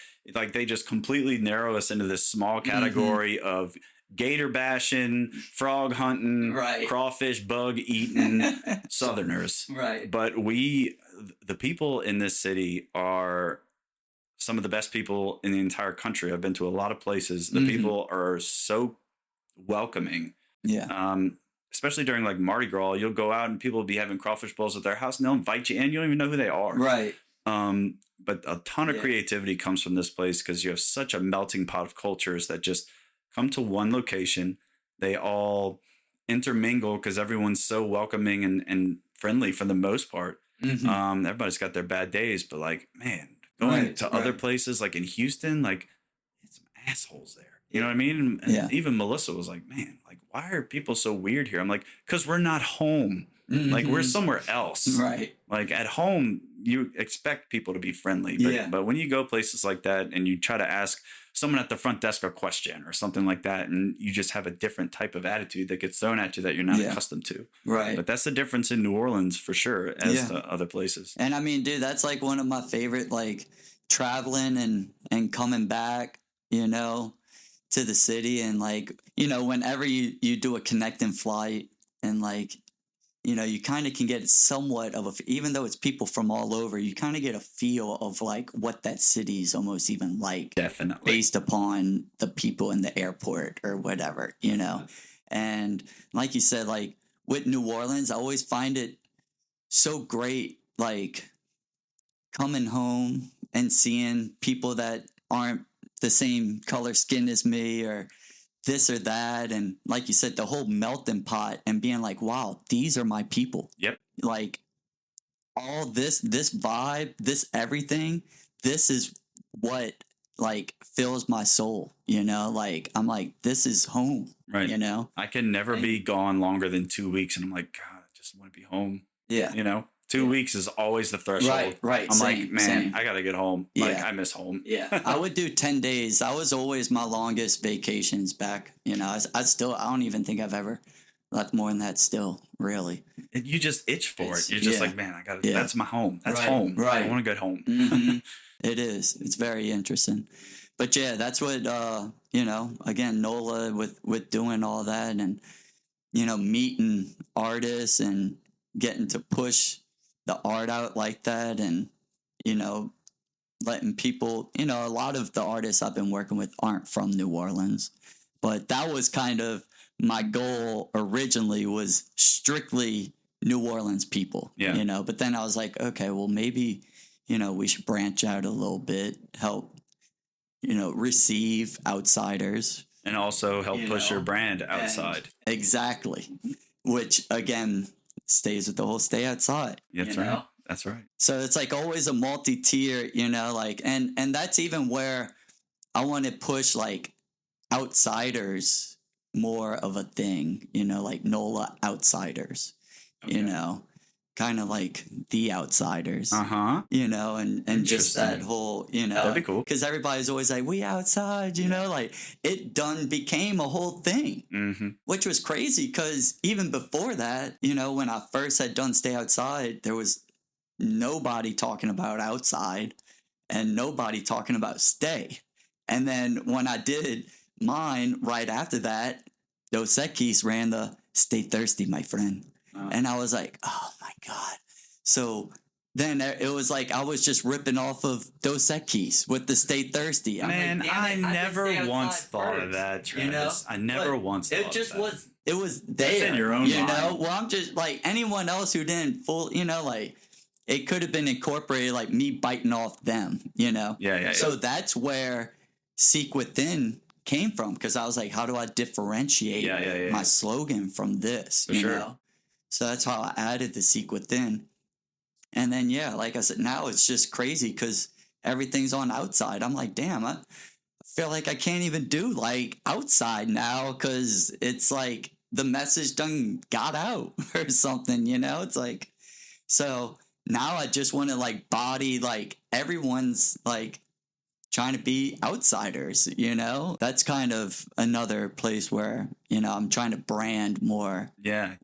[SPEAKER 1] they just completely narrow us into this small category of gator bashing, frog hunting, crawfish bug eating Southerners.
[SPEAKER 2] Right.
[SPEAKER 1] But the people in this city are some of the best people in the entire country. I've been to a lot of places. The people are so welcoming.
[SPEAKER 2] Yeah.
[SPEAKER 1] Especially during like Mardi Gras, you'll go out and people will be having crawfish bowls at their house and they'll invite you in. You don't even know who they are.
[SPEAKER 2] Right.
[SPEAKER 1] But a ton of creativity comes from this place because you have such a melting pot of cultures that just come to one location. They all intermingle because everyone's so welcoming and friendly for the most part. Everybody's got their bad days, but like, man, going to other places like in Houston, like it's some assholes there. You know what I mean? And even Melissa was like, man, like, why are people so weird here? I'm like, because we're not home. Like we're somewhere else.
[SPEAKER 2] Right.
[SPEAKER 1] Like at home, you expect people to be friendly. But when you go places like that and you try to ask someone at the front desk a question or something like that, and you just have a different type of attitude that gets thrown at you that you're not accustomed to.
[SPEAKER 2] Right.
[SPEAKER 1] But that's the difference in New Orleans for sure as to other places.
[SPEAKER 2] And I mean, dude, that's like one of my favorite, like traveling and coming back, to the city. And like, whenever you do a connecting flight and like, you kind of can get somewhat of even though it's people from all over, you kind of get a feel of like what that city is almost even like.
[SPEAKER 1] Definitely.
[SPEAKER 2] Based upon the people in the airport or whatever, And like you said, like with New Orleans, I always find it so great, like coming home and seeing people that aren't the same color skin as me or this or that, and like you said, the whole melting pot and being like, wow, these are my people.
[SPEAKER 1] Yep.
[SPEAKER 2] Like all this vibe, this everything, this is what like fills my soul, like I'm like, this is home.
[SPEAKER 1] Right. I can never be gone longer than 2 weeks, and I'm like, God, I just want to be home.
[SPEAKER 2] Yeah.
[SPEAKER 1] 2 weeks is always the threshold.
[SPEAKER 2] Right.
[SPEAKER 1] I'm like, man, I gotta get home. Like I miss home.
[SPEAKER 2] Yeah. I would do 10 days. That was always my longest vacations back. I don't even think I've ever left more than that still, really.
[SPEAKER 1] And you just itch for it. You're just like, man, that's my home. That's home.
[SPEAKER 2] Right.
[SPEAKER 1] I want to get home.
[SPEAKER 2] It is. It's very interesting. But yeah, that's what, again, NOLA with doing all that and, meeting artists and getting to push the art out like that and, letting people, a lot of the artists I've been working with aren't from New Orleans, but that was kind of my goal originally, was strictly New Orleans people, but then I was like, okay, well maybe, we should branch out a little bit, help, receive outsiders.
[SPEAKER 1] And also help push your brand outside.
[SPEAKER 2] Exactly. Which again, stays with the whole stay outside.
[SPEAKER 1] That's right. That's right.
[SPEAKER 2] So it's like always a multi-tier, like, and that's even where I want to push like outsiders more of a thing, like NOLA outsiders, kind of like the outsiders, and just that whole,
[SPEAKER 1] that'd be cool.
[SPEAKER 2] Because everybody's always like, we outside, like it done became a whole thing, which was crazy because even before that, when I first had done Stay Outside, there was nobody talking about outside and nobody talking about stay. And then when I did mine right after that, Dos Equis ran the Stay Thirsty, my friend. And I was like, oh my God. So then it was like I was just ripping off of Dos Equis with the Stay Thirsty. I'm
[SPEAKER 1] Man,
[SPEAKER 2] like,
[SPEAKER 1] I
[SPEAKER 2] damn it,
[SPEAKER 1] never once thought of that, Travis. I never once thought
[SPEAKER 2] it just
[SPEAKER 1] of that.
[SPEAKER 2] was. It was there.
[SPEAKER 1] It's in your own mind.
[SPEAKER 2] Well, I'm just like anyone else who didn't like it could have been incorporated, like me biting off them.
[SPEAKER 1] Yeah.
[SPEAKER 2] So that's where Seek Within came from, because I was like, how do I differentiate my slogan from this?
[SPEAKER 1] For sure.
[SPEAKER 2] Know? So that's how I added the Seek Within. And then, like I said, now it's just crazy because everything's on outside. I'm like, damn, I feel like I can't even do like outside now because it's like the message done got out or something, It's like, so now I just want to like body like everyone's like trying to be outsiders, That's kind of another place where, I'm trying to brand more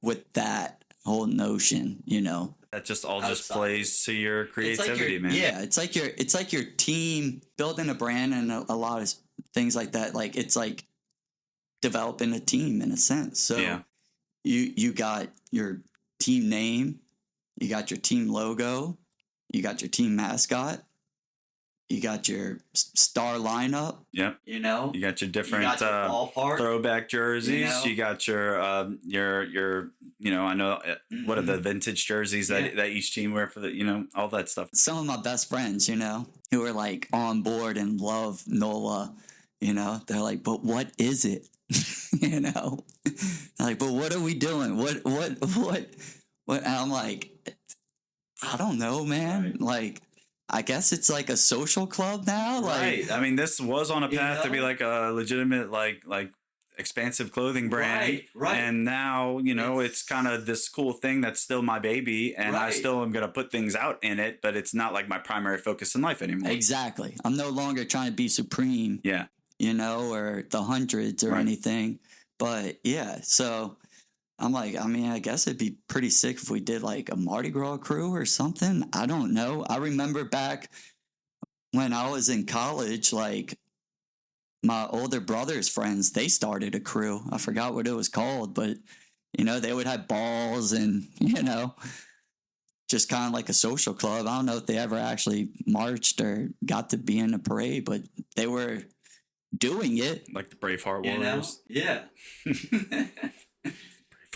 [SPEAKER 2] with that whole notion,
[SPEAKER 1] That just all just plays to your creativity, man.
[SPEAKER 2] Yeah, it's like your team building a brand and a lot of things like that. Like it's like developing a team in a sense. So you got your team name, you got your team logo, you got your team mascot, you got your star lineup.
[SPEAKER 1] Yep.
[SPEAKER 2] You
[SPEAKER 1] got your different throwback jerseys. You got your I know what are the vintage jerseys that each team wear for the all that stuff.
[SPEAKER 2] Some of my best friends, who are like on board and love NOLA, they're like, but what is it? Like, but what are we doing? What? And I'm like, I don't know, man. Right. Like, I guess it's like a social club now.
[SPEAKER 1] Right. I mean, this was on a path to be like a legitimate, like expansive clothing brand. Right. And now, it's kind of this cool thing that's still my baby, and I still am going to put things out in it, but it's not like my primary focus in life anymore.
[SPEAKER 2] Exactly. I'm no longer trying to be supreme.
[SPEAKER 1] Yeah.
[SPEAKER 2] Or the hundreds or anything. But so I'm like, I mean, I guess it'd be pretty sick if we did like a Mardi Gras crew or something. I don't know. I remember back when I was in college, like my older brother's friends, they started a crew. I forgot what it was called, but they would have balls and, just kind of like a social club. I don't know if they ever actually marched or got to be in a parade, but they were doing it.
[SPEAKER 1] Like the Braveheart Warriors.
[SPEAKER 2] Yeah.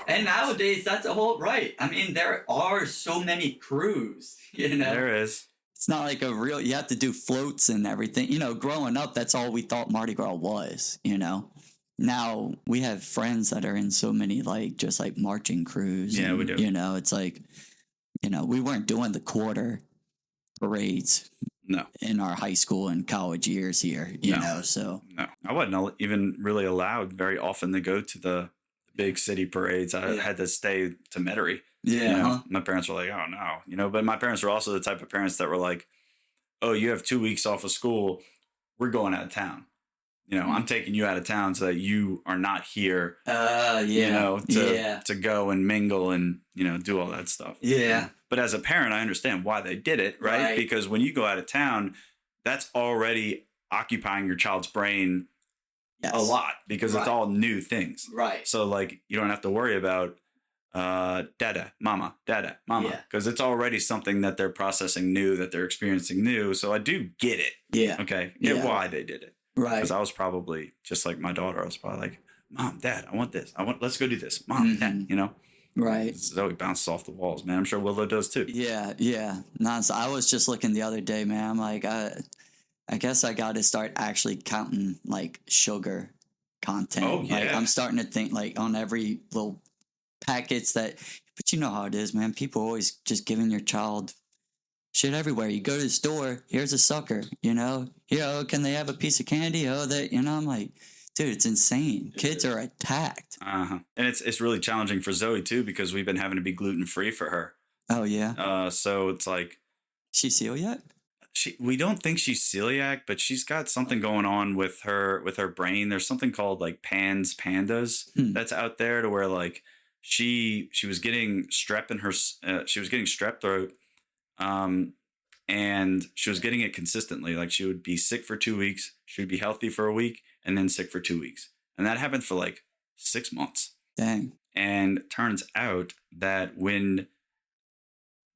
[SPEAKER 2] And nowadays, that's a whole I mean, there are so many crews,
[SPEAKER 1] There is.
[SPEAKER 2] It's not like you have to do floats and everything. Growing up, that's all we thought Mardi Gras was, Now we have friends that are in so many just like marching crews.
[SPEAKER 1] Yeah,
[SPEAKER 2] and,
[SPEAKER 1] we do.
[SPEAKER 2] It's like, we weren't doing the quarter parades.
[SPEAKER 1] No.
[SPEAKER 2] In our high school and college years here, so.
[SPEAKER 1] No. I wasn't even really allowed very often to go to the big city parades. I had to stay to Metairie.
[SPEAKER 2] Yeah.
[SPEAKER 1] My parents were like, oh no, but my parents were also the type of parents that were like, oh, you have 2 weeks off of school. We're going out of town. I'm taking you out of town so that you are not here, to go and mingle and, do all that stuff.
[SPEAKER 2] Yeah.
[SPEAKER 1] But as a parent, I understand why they did it, right? Because when you go out of town, that's already occupying your child's brain a lot because it's all new things.
[SPEAKER 2] Right.
[SPEAKER 1] So like you don't have to worry about dada, mama, because it's already something that they're processing new, that they're experiencing new. So I do get it.
[SPEAKER 2] Yeah.
[SPEAKER 1] Okay. Get why they did it.
[SPEAKER 2] Right.
[SPEAKER 1] Because I was probably just like my daughter. I was probably like, Mom, Dad, I want this. Let's go do this. Mom, Dad,
[SPEAKER 2] Right.
[SPEAKER 1] Zoe bounces off the walls, man. I'm sure Willow does too.
[SPEAKER 2] Yeah. I was just looking the other day, man. I'm like, I guess I got to start actually counting like sugar content.
[SPEAKER 1] Oh, yeah.
[SPEAKER 2] Like I'm starting to think like on every little packets but you know how it is, man. People are always just giving your child shit everywhere. You go to the store, here's a sucker, can they have a piece of candy? Oh, I'm like, dude, it's insane. Kids are attacked.
[SPEAKER 1] And it's really challenging for Zoe too, because we've been having to be gluten-free for her.
[SPEAKER 2] Oh yeah.
[SPEAKER 1] So it's like,
[SPEAKER 2] she's celiac?
[SPEAKER 1] We don't think she's celiac, but she's got something going on with her brain. There's something called like pandas that's out there to where like she was getting strep in her she was getting strep throat, and she was getting it consistently. Like she would be sick for 2 weeks, she would be healthy for a week, and then sick for 2 weeks, and that happened for like 6 months.
[SPEAKER 2] Dang.
[SPEAKER 1] And turns out that when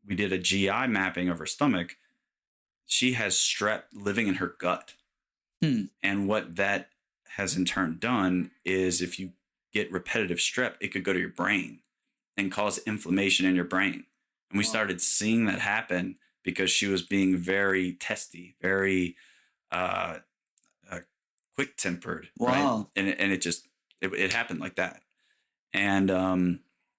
[SPEAKER 1] we did a GI mapping of her stomach. She has strep living in her gut. And what that has in turn done is if you get repetitive strep, it could go to your brain and cause inflammation in your brain. And we started seeing that happen because she was being very testy, very quick tempered.
[SPEAKER 2] Wow.
[SPEAKER 1] Right? And it happened like that. And,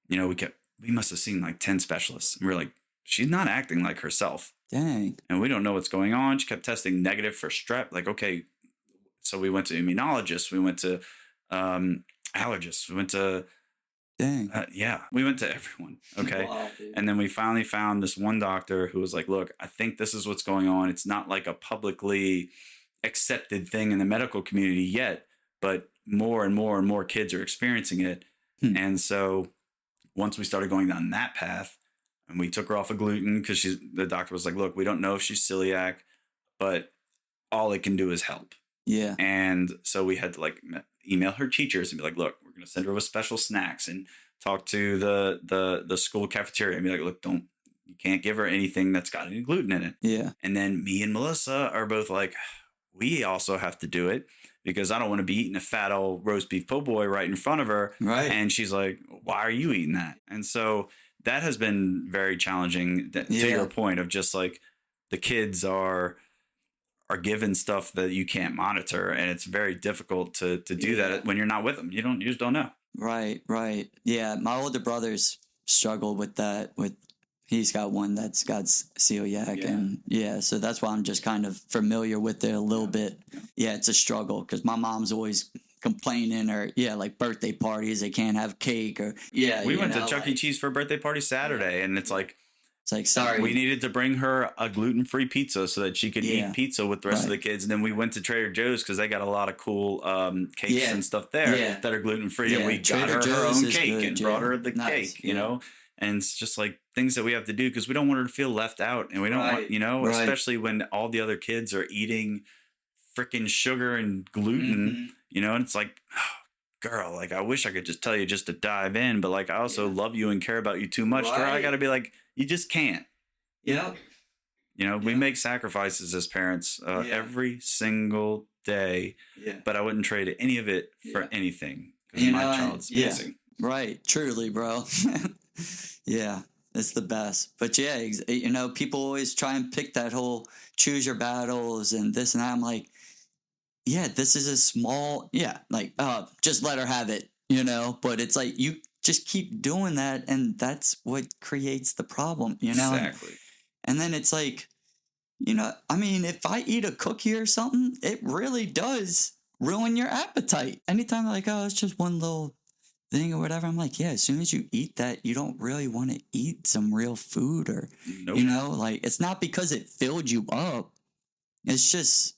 [SPEAKER 1] we must have seen like 10 specialists. And we're like, she's not acting like herself.
[SPEAKER 2] Dang.
[SPEAKER 1] And we don't know what's going on. She kept testing negative for strep. Like, okay. So we went to immunologists. We went to allergists. We went to...
[SPEAKER 2] Dang.
[SPEAKER 1] We went to everyone. Okay.
[SPEAKER 2] Wow,
[SPEAKER 1] and then we finally found this one doctor who was like, look, I think this is what's going on. It's not like a publicly accepted thing in the medical community yet, but more and more and more kids are experiencing it. And so once we started going down that path and we took her off of gluten because the doctor was like, look, we don't know if she's celiac, but all it can do is help.
[SPEAKER 2] Yeah.
[SPEAKER 1] And so we had to like email her teachers and be like, look, we're going to send her with special snacks, and talk to the school cafeteria and be like, look, you can't give her anything that's got any gluten in it.
[SPEAKER 2] Yeah.
[SPEAKER 1] And then me and Melissa are both like, we also have to do it because I don't want to be eating a fat old roast beef po' boy right in front of her.
[SPEAKER 2] Right.
[SPEAKER 1] And she's like, why are you eating that? And so that has been very challenging to your point of just like the kids are given stuff that you can't monitor, and it's very difficult to do that when you're not with them. You just don't know.
[SPEAKER 2] Right. Yeah, my older brothers struggle with that. He's got one that's got celiac, and so that's why I'm just kind of familiar with it a little bit. Yeah, it's a struggle because my mom's always complaining, or like birthday parties, they can't have cake, or
[SPEAKER 1] we went to Chuck E. Cheese for a birthday party Saturday, and it's like,
[SPEAKER 2] sorry,
[SPEAKER 1] we needed to bring her a gluten-free pizza so that she could eat pizza with the rest of the kids. And then we went to Trader Joe's because they got a lot of cool cakes and stuff there that are gluten-free. And we got her own cake and brought her the cake, you know? And it's just like things that we have to do because we don't want her to feel left out. And we don't want, especially when all the other kids are eating freaking sugar and gluten, and it's like, girl, like, I wish I could just tell you just to dive in, but like, I also love you and care about you too much. Girl, I got to be like, you just can't. We make sacrifices as parents every single day, but I wouldn't trade any of it for anything because my child's missing.
[SPEAKER 2] Right. Truly, bro. It's the best. But people always try and pick that whole choose your battles and this and that. I'm like, this is a small, just let her have it, but it's like, you just keep doing that. And that's what creates the problem,
[SPEAKER 1] Exactly.
[SPEAKER 2] And then it's like, if I eat a cookie or something, it really does ruin your appetite. Anytime like, oh, it's just one little thing or whatever. I'm like, as soon as you eat that, you don't really want to eat some real food or, it's not because it filled you up. It's just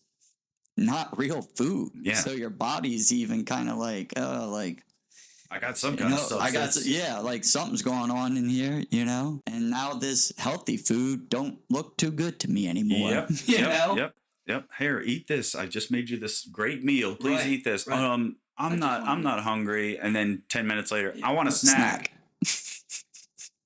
[SPEAKER 2] not real food. Yeah. So your body's even kind of like,
[SPEAKER 1] I got some kind of substance.
[SPEAKER 2] Like something's going on in here, and now this healthy food don't look too good to me anymore.
[SPEAKER 1] Yep. Here, eat this. I just made you this great meal. Please eat this. Right. I'm not hungry. And then 10 minutes later, I want a snack.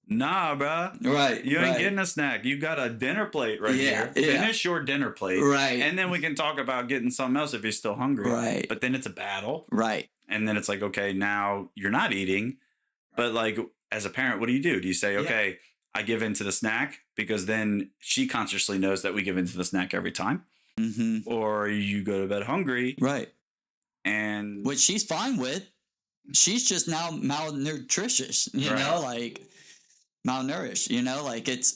[SPEAKER 1] Nah, bro.
[SPEAKER 2] Right.
[SPEAKER 1] You ain't getting a snack. You got a dinner plate right here. Finish your dinner plate.
[SPEAKER 2] Right.
[SPEAKER 1] And then we can talk about getting something else if you're still hungry.
[SPEAKER 2] Right.
[SPEAKER 1] But then it's a battle.
[SPEAKER 2] Right.
[SPEAKER 1] And then it's like, okay, now you're not eating. But like, as a parent, what do? Do you say, okay, I give in to the snack? Because then she consciously knows that we give in to the snack every time.
[SPEAKER 2] Mm-hmm.
[SPEAKER 1] Or you go to bed hungry.
[SPEAKER 2] Right.
[SPEAKER 1] And
[SPEAKER 2] which she's fine with. She's just now malnutritious, malnourished,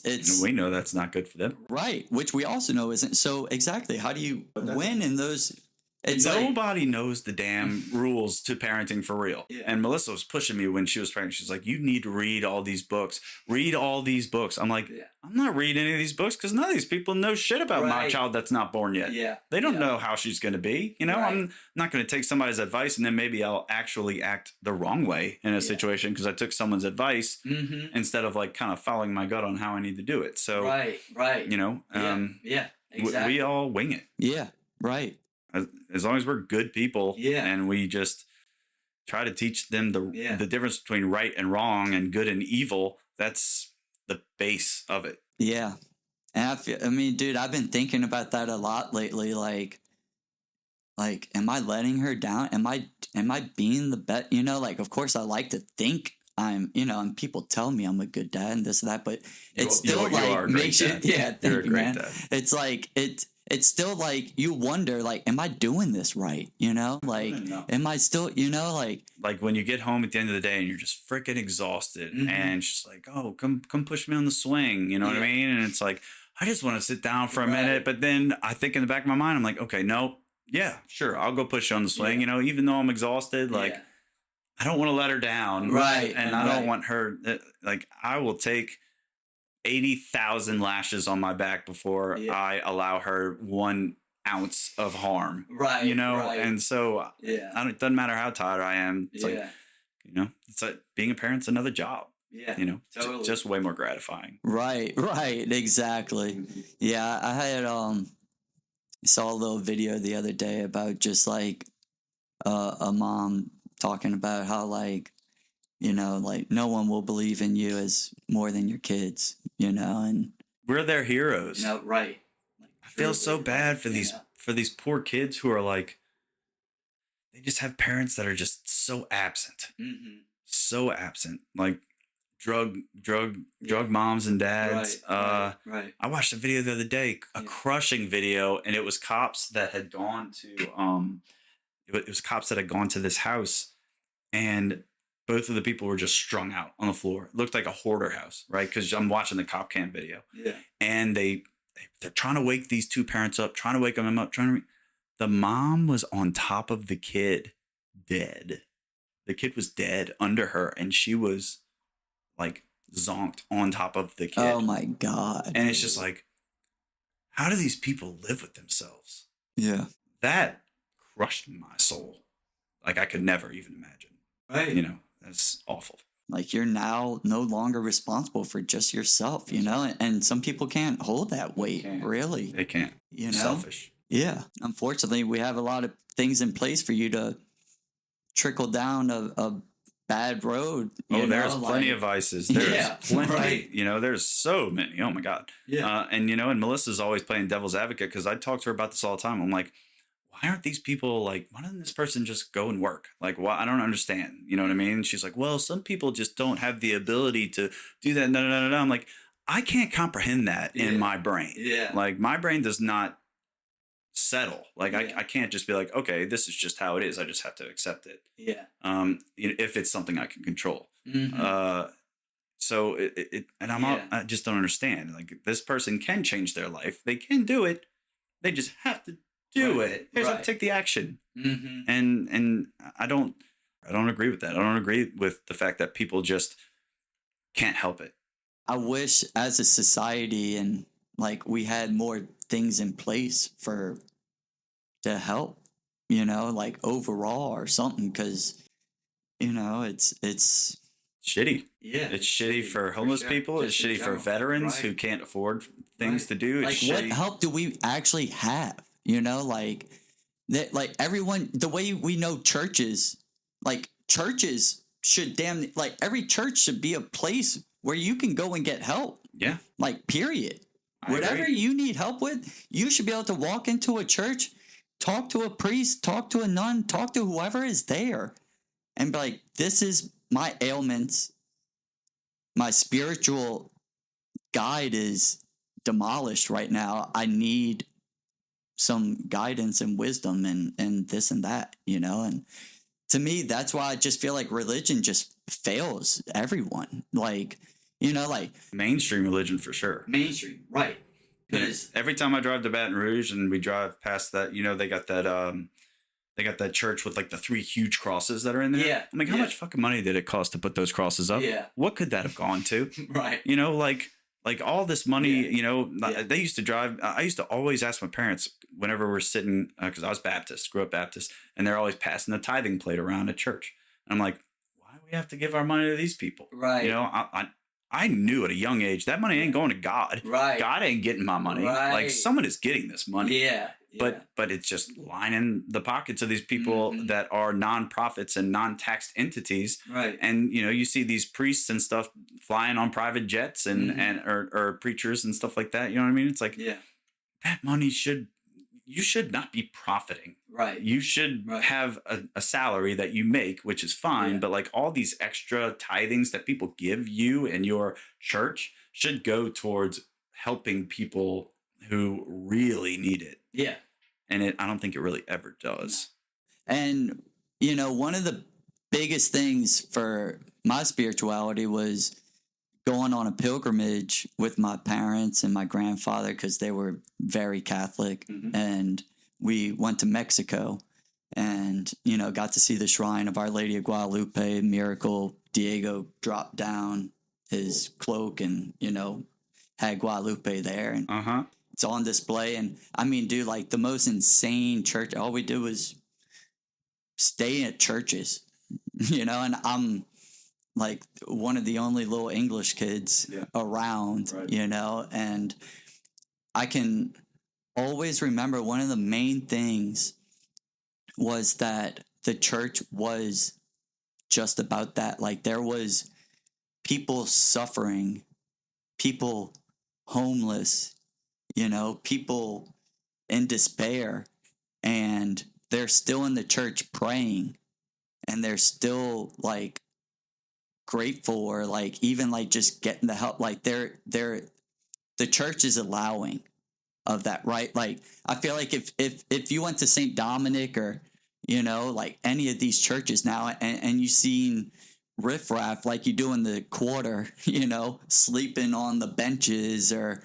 [SPEAKER 2] it's
[SPEAKER 1] we know that's not good for them.
[SPEAKER 2] Right, which we also know isn't. So exactly, how do you win in those?
[SPEAKER 1] Nobody knows the damn rules to parenting for real. Yeah. And Melissa was pushing me when she was pregnant. She's like, you need to read all these books. Read all these books. I'm like, I'm not reading any of these books because none of these people know shit about my child that's not born yet. Yeah. They don't know how she's going to be. I'm not going to take somebody's advice and then maybe I'll actually act the wrong way in a situation because I took someone's advice instead of like kind of following my gut on how I need to do it. So,
[SPEAKER 2] right.
[SPEAKER 1] Exactly. We all wing it.
[SPEAKER 2] Yeah, right.
[SPEAKER 1] As long as we're good people and we just try to teach them the difference between right and wrong and good and evil, that's the base of it.
[SPEAKER 2] Yeah. And I mean, dude, I've been thinking about that a lot lately. Like, am I letting her down? Am I being the best? You know, like, of course, I like to think I'm, you know, and people tell me I'm a good dad and this and that, but it's still like makes you, yeah, thank you, man. Dad. It's like it's still like you wonder, like, am I doing this right? You know, like, am I still, you know, like
[SPEAKER 1] when you get home at the end of the day and you're just freaking exhausted, and she's like, oh, come push me on the swing, you know what I mean? And it's like, I just want to sit down for a minute, but then I think in the back of my mind, I'm like, okay, no, yeah, sure, I'll go push you on the swing, you know, even though I'm exhausted, like. I don't want to let her down.
[SPEAKER 2] Right.
[SPEAKER 1] And I don't want her, like, I will take 80,000 lashes on my back before I allow her 1 ounce of harm.
[SPEAKER 2] Right.
[SPEAKER 1] You know? Right. And so it doesn't matter how tired I am. It's like, you know, it's like being a parent's another job.
[SPEAKER 2] Yeah.
[SPEAKER 1] You know, totally. Just way more gratifying.
[SPEAKER 2] Right. Right. Exactly. Yeah. I had, saw a little video the other day about just like a mom talking about how, like, you know, like, no one will believe in you as more than your kids, you know, and
[SPEAKER 1] we're their heroes.
[SPEAKER 2] No, right.
[SPEAKER 1] Like, I feel so bad for these poor kids who are like, they just have parents that are just so absent, so absent, like drug moms and dads. Right. I watched a video the other day, a crushing video, and it was cops that had gone to it was cops that had gone to this house, and both of the people were just strung out on the floor. It looked like a hoarder house, right? Because I'm watching the cop cam video. Yeah. And they're trying to wake these 2 parents up, trying to wake them up, the mom was on top of the kid, dead. The kid was dead under her, and she was like zonked on top of the kid.
[SPEAKER 2] Oh my God.
[SPEAKER 1] And it's just like, how do these people live with themselves?
[SPEAKER 2] Yeah.
[SPEAKER 1] That crushed my soul. Like, I could never even imagine. Right. You know, that's awful.
[SPEAKER 2] Like, you're now no longer responsible for just yourself, you know? And some people can't hold that weight, really.
[SPEAKER 1] They can't.
[SPEAKER 2] You know?
[SPEAKER 1] Selfish.
[SPEAKER 2] Yeah. Unfortunately, we have a lot of things in place for you to trickle down a bad road.
[SPEAKER 1] There's plenty of vices. There's plenty. Right. You know, there's so many. Oh, my God. Yeah. And, you know, and Melissa's always playing devil's advocate because I talk to her about this all the time. I'm like, why aren't these people like, why doesn't this person just go and work? Like, why? I don't understand. You know what I mean? And she's like, well, some people just don't have the ability to do that. No. I'm like, I can't comprehend that in my brain. Yeah. Like, my brain does not settle. Like, I can't just be like, okay, this is just how it is. I just have to accept it. Yeah. If it's something I can control. So I just don't understand. Like, this person can change their life. They can do it. They just have to do it. Here's how to take the action. And I don't agree with that. I don't agree with the fact that people just can't help it.
[SPEAKER 2] I wish as a society and like we had more things in place to help, you know, like overall or something, because, you know, it's
[SPEAKER 1] shitty. Yeah. It's shitty for homeless people. It's shitty for veterans who can't afford things to do.
[SPEAKER 2] It's like, what help do we actually have? You know, like that, like everyone, the way we know churches, like churches should like every church should be a place where you can go and get help. Yeah. Like, period. Whatever you need help with, you should be able to walk into a church, talk to a priest, talk to a nun, talk to whoever is there, and be like, this is my ailments. My spiritual guide is demolished right now. I need some guidance and wisdom and this and that, you know? And to me, that's why I just feel like religion just fails everyone. Like, you know, like
[SPEAKER 1] mainstream religion for sure.
[SPEAKER 2] Mainstream, right.
[SPEAKER 1] Because every time I drive to Baton Rouge and we drive past that, you know, they got that church with like the 3 huge crosses that are in there. Yeah. I'm like, how much fucking money did it cost to put those crosses up? Yeah. What could that have gone to? Right. You know, like all this money, you know, they used to drive. I used to always ask my parents whenever we're sitting, because I was Baptist, grew up Baptist, and they're always passing the tithing plate around at church. And I'm like, why do we have to give our money to these people? Right. You know, I knew at a young age that money ain't going to God. Right. God ain't getting my money. Right. Like, someone is getting this money. Yeah. but it's just lining the pockets of these people that are nonprofits and non-taxed entities.
[SPEAKER 2] Right.
[SPEAKER 1] And, you see these priests and stuff flying on private jets and or preachers and stuff like that. You know what I mean? It's like, that money you should not be profiting.
[SPEAKER 2] Right.
[SPEAKER 1] You should have a salary that you make, which is fine. But like all these extra tithings that people give you and your church should go towards helping people who really need it.
[SPEAKER 2] Yeah.
[SPEAKER 1] And I don't think it really ever does.
[SPEAKER 2] And, one of the biggest things for my spirituality was going on a pilgrimage with my parents and my grandfather, because they were very Catholic. And we went to Mexico and, got to see the shrine of Our Lady of Guadalupe. Miracle. Diego dropped down his cloak and, had Guadalupe there. And it's on display. And I mean, dude, like the most insane church. All we did was stay at churches, and I'm like one of the only little English kids around, and I can always remember one of the main things was that the church was just about that. Like there was people suffering, people homeless, people in despair, and they're still in the church praying, and they're still like grateful, or like even like just getting the help. Like the church is allowing of that, right? Like I feel like if you went to St. Dominic or like any of these churches now, and you seen riffraff like you do in the quarter, sleeping on the benches or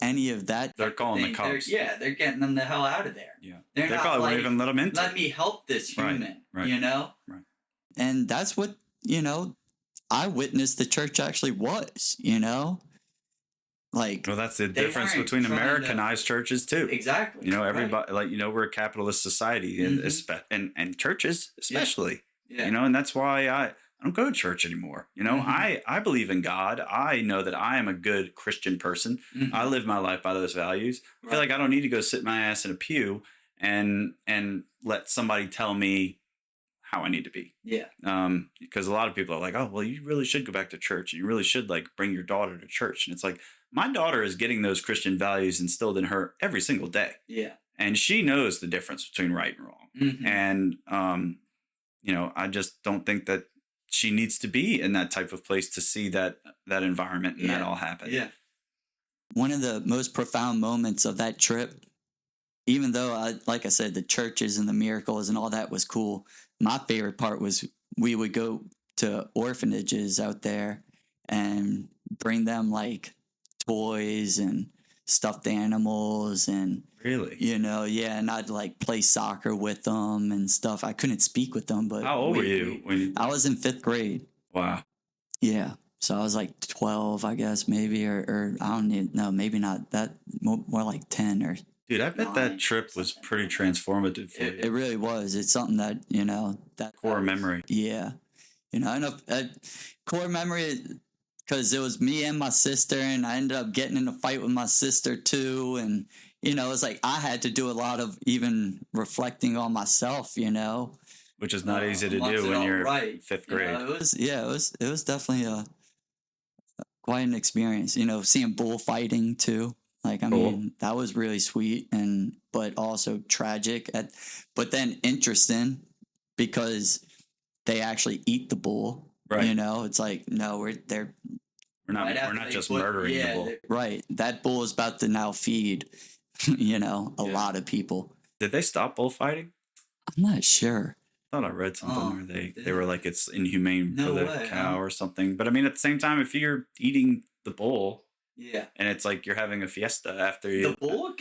[SPEAKER 2] any of that.
[SPEAKER 1] They're calling the cops.
[SPEAKER 2] They're getting them the hell out of there.
[SPEAKER 1] Yeah,
[SPEAKER 2] they
[SPEAKER 1] probably won't even let them in.
[SPEAKER 2] Let me help this human.
[SPEAKER 1] Right.
[SPEAKER 2] And that's what I witnessed the church actually was. Like,
[SPEAKER 1] well, that's the difference between Americanized churches too.
[SPEAKER 2] Exactly.
[SPEAKER 1] Everybody we're a capitalist society, and churches especially.
[SPEAKER 2] Yeah.
[SPEAKER 1] And that's why I don't go to church anymore. I believe in God. I know that I am a good Christian person. I live my life by those values. I feel like I don't need to go sit my ass in a pew and let somebody tell me how I need to be.
[SPEAKER 2] Yeah.
[SPEAKER 1] Because a lot of people are like, oh, well, you really should go back to church. You really should like bring your daughter to church. And it's like, my daughter is getting those Christian values instilled in her every single day.
[SPEAKER 2] Yeah.
[SPEAKER 1] And she knows the difference between right and wrong. And, I just don't think that she needs to be in that type of place to see that environment and that all happen.
[SPEAKER 2] Yeah. One of the most profound moments of that trip, even though, like I said, the churches and the miracles and all that was cool, my favorite part was we would go to orphanages out there and bring them like toys and stuffed animals and
[SPEAKER 1] really,
[SPEAKER 2] and I'd like play soccer with them and stuff. I couldn't speak with them, but
[SPEAKER 1] how old were you when
[SPEAKER 2] I was in 5th grade?
[SPEAKER 1] Wow.
[SPEAKER 2] Yeah. So I was like 12, I guess, maybe, or I don't even know, maybe not that, more like 10 or.
[SPEAKER 1] Dude, I bet that trip was pretty transformative for you.
[SPEAKER 2] It really was. It's something that, that
[SPEAKER 1] core memory.
[SPEAKER 2] Yeah. Core memory, because it was me and my sister, and I ended up getting in a fight with my sister too. And, it's like I had to do a lot of even reflecting on myself,
[SPEAKER 1] Which is not easy to do when you're 5th grade.
[SPEAKER 2] It was definitely quite an experience, seeing bullfighting too. Like, I mean, that was really sweet but also tragic but then interesting because they actually eat the bull. Right. It's like, no, we're
[SPEAKER 1] not just murdering the bull.
[SPEAKER 2] Right. That bull is about to now feed, a lot of people.
[SPEAKER 1] Did they stop bullfighting?
[SPEAKER 2] I'm not sure.
[SPEAKER 1] I thought I read something where they were like, it's inhumane for the cow or something. But I mean, at the same time, if you're eating the bull, and it's like you're having a fiesta after you.
[SPEAKER 2] The bull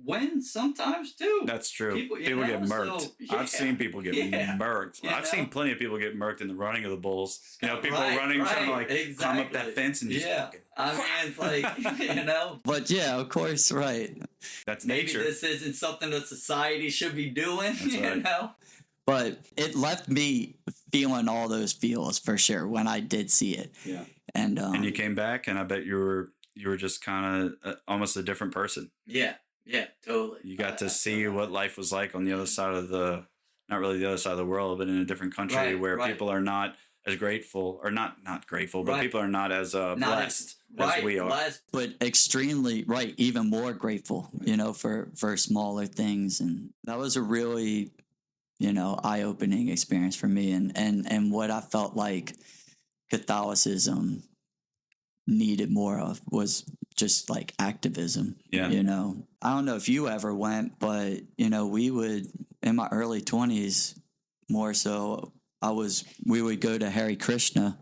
[SPEAKER 2] wins sometimes too.
[SPEAKER 1] That's true. People get murked. So, I've seen people get murked. I've seen plenty of people get murked in the running of the bulls. People running, trying to like climb up that fence and just.
[SPEAKER 2] Yeah. I mean, it's like, But yeah, of course, right.
[SPEAKER 1] That's
[SPEAKER 2] Maybe
[SPEAKER 1] nature.
[SPEAKER 2] this isn't something that society should be doing,
[SPEAKER 1] That's right.
[SPEAKER 2] But it left me feeling all those feels for sure when I did see it.
[SPEAKER 1] Yeah.
[SPEAKER 2] And
[SPEAKER 1] you came back, and I bet you were just kind of almost a different person.
[SPEAKER 2] Yeah. Yeah, totally.
[SPEAKER 1] You got to see what life was like on the other side of the, not really the other side of the world, but in a different country where people are not as grateful, or not grateful, but people are not as blessed as we are.
[SPEAKER 2] But extremely, even more grateful, for smaller things. And that was a really, eye-opening experience for me. And what I felt like Catholicism needed more of was just like activism.
[SPEAKER 1] Yeah.
[SPEAKER 2] I don't know if you ever went, but we would, in my early 20s more so, we would go to Hare Krishna.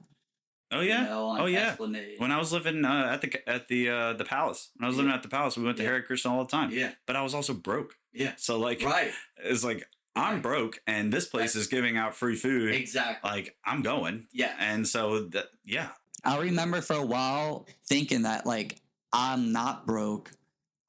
[SPEAKER 1] Oh yeah.
[SPEAKER 2] Esplanade.
[SPEAKER 1] When I was living at the palace, when I was living at the palace, we went to Hare Krishna all the time.
[SPEAKER 2] Yeah.
[SPEAKER 1] But I was also broke.
[SPEAKER 2] Yeah.
[SPEAKER 1] So like, it's like, I'm broke and this place is giving out free food.
[SPEAKER 2] Exactly.
[SPEAKER 1] Like, I'm going.
[SPEAKER 2] Yeah.
[SPEAKER 1] And so I
[SPEAKER 2] remember for a while thinking that, like, I'm not broke.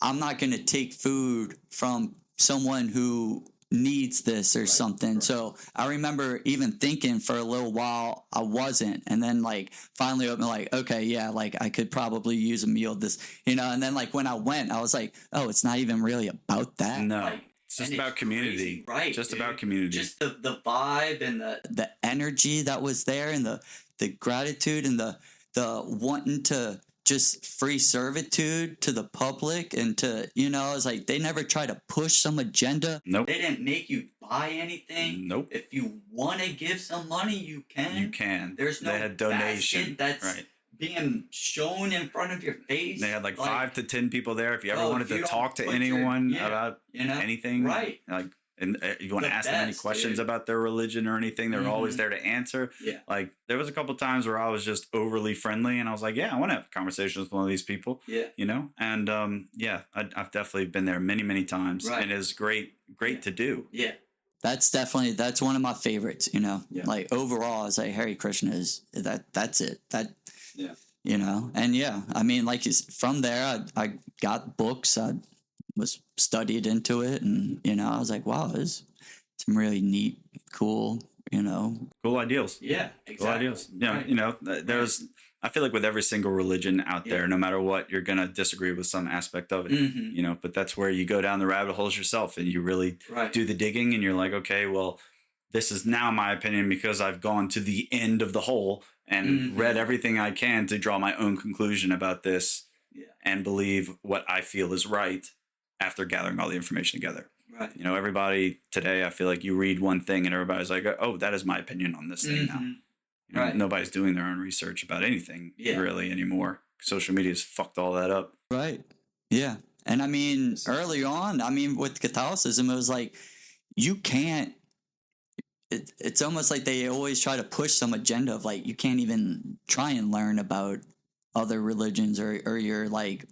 [SPEAKER 2] I'm not going to take food from someone who needs this or something. Right. So I remember even thinking for a little while I wasn't. And then, like, finally I'm like, okay, yeah, like, I could probably use a meal this, and then, like, when I went, I was like, oh, it's not even really about that.
[SPEAKER 1] No.
[SPEAKER 2] Like,
[SPEAKER 1] it's just about community.
[SPEAKER 2] Crazy. Right.
[SPEAKER 1] Just about community.
[SPEAKER 2] Just the vibe and the energy that was there, and the gratitude and the wanting to just free servitude to the public, and to, it's like they never try to push some agenda.
[SPEAKER 1] Nope.
[SPEAKER 2] They didn't make you buy anything.
[SPEAKER 1] Nope.
[SPEAKER 2] If you want to give some money, you can.
[SPEAKER 1] You can.
[SPEAKER 2] There's no
[SPEAKER 1] they had donation.
[SPEAKER 2] That's being shown in front of your face.
[SPEAKER 1] They had like 5 to 10 people there. If you ever wanted to talk to anyone about anything, like, and you want to ask them any questions about their religion or anything, they're always there to answer.
[SPEAKER 2] Yeah.
[SPEAKER 1] Like, there was a couple times where I was just overly friendly, and I was like, yeah, I want to have conversations with one of these people.
[SPEAKER 2] Yeah.
[SPEAKER 1] And I've definitely been there many, many times, and it's great to do.
[SPEAKER 2] Yeah. That's one of my favorites, like, overall, as like Hare Krishna is that's it. And I mean, like, from there, I got books, I was studied into it, and, I was like, wow, there's some really neat, cool,
[SPEAKER 1] cool ideals.
[SPEAKER 2] Yeah, exactly.
[SPEAKER 1] Cool ideals. Yeah. There's, I feel like with every single religion out there, no matter what, you're going to disagree with some aspect of it, but that's where you go down the rabbit holes yourself, and you really do the digging, and you're like, okay, well, this is now my opinion because I've gone to the end of the hole and read everything I can to draw my own conclusion about this and believe what I feel is right after gathering all the information together.
[SPEAKER 2] Right.
[SPEAKER 1] Everybody today, I feel like you read one thing and everybody's like, oh, that is my opinion on this thing now. Nobody's doing their own research about anything really anymore. Social media's fucked all that up.
[SPEAKER 2] Right. Yeah. And I mean, early on, with Catholicism, it was like, you can't, it's almost like they always try to push some agenda of, like, you can't even try and learn about other religions, or you're, like,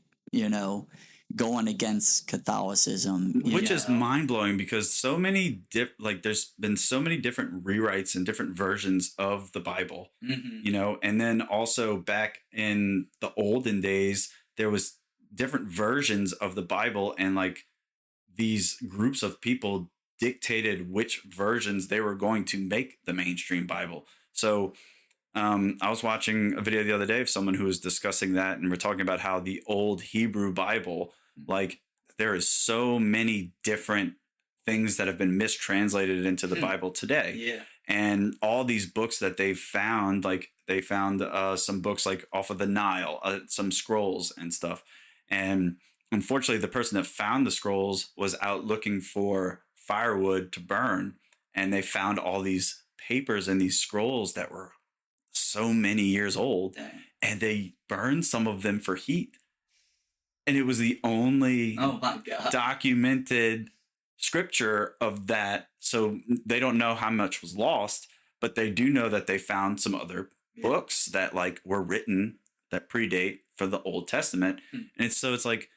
[SPEAKER 2] going against Catholicism,
[SPEAKER 1] which is mind-blowing, because so many there's been so many different rewrites and different versions of the Bible, and then also back in the olden days there was different versions of the Bible, and, like, these groups of people dictated which versions they were going to make the mainstream Bible. So I was watching a video the other day of someone who was discussing that, and we're talking about how the old Hebrew Bible, like, there is so many different things that have been mistranslated into the Bible today.
[SPEAKER 2] Yeah.
[SPEAKER 1] And all these books that they found, like, they found some books, like, off of the Nile, some scrolls and stuff. And unfortunately, the person that found the scrolls was out looking for firewood to burn, and they found all these papers and these scrolls that were so many years old. Dang. And they burned some of them for heat, and it was the only documented scripture of that. So they don't know how much was lost, but they do know that they found some other books that, like, were written that predate for the Old Testament. And it's like,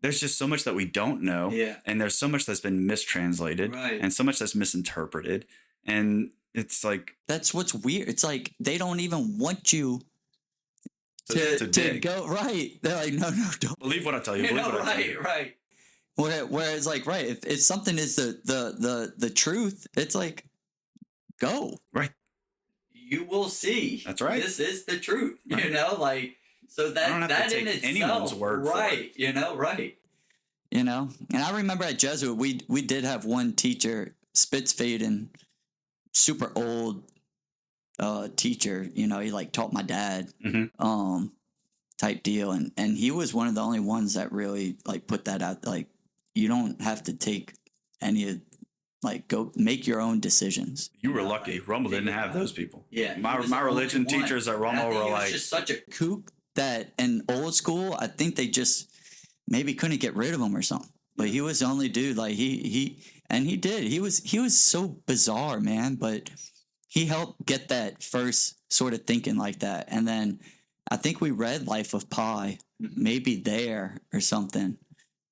[SPEAKER 1] there's just so much that we don't know.
[SPEAKER 2] Yeah.
[SPEAKER 1] And there's so much that's been mistranslated, and so much that's misinterpreted. And it's like, that's what's weird. It's like, they don't even want you to go right. They're like, no, don't believe what I tell you. Believe what I tell you.
[SPEAKER 2] Right. Whereas, like, if something is the truth, it's like, go.
[SPEAKER 1] Right.
[SPEAKER 2] You will see.
[SPEAKER 1] That's right.
[SPEAKER 2] This is the truth. Right. Like, so that
[SPEAKER 1] I don't have to take
[SPEAKER 2] in itself,
[SPEAKER 1] anyone's word
[SPEAKER 2] right?
[SPEAKER 1] for it.
[SPEAKER 2] Right. you know. And I remember at Jesuit, we did have one teacher, Spitzfaden, super old teacher. You know, he like taught my dad, type deal, and he was one of the only ones that really like put that out. Like, you don't have to take any of, like, go make your own decisions.
[SPEAKER 1] You were lucky. Like, Rummel didn't have those people.
[SPEAKER 2] Yeah,
[SPEAKER 1] my religion teachers at Rummel were like
[SPEAKER 2] just such a kook that in old school, I think they just maybe couldn't get rid of him or something. But he was the only dude. Like he did. He was so bizarre, man. But he helped get that first sort of thinking like that. And then I think we read Life of Pi, maybe there or something,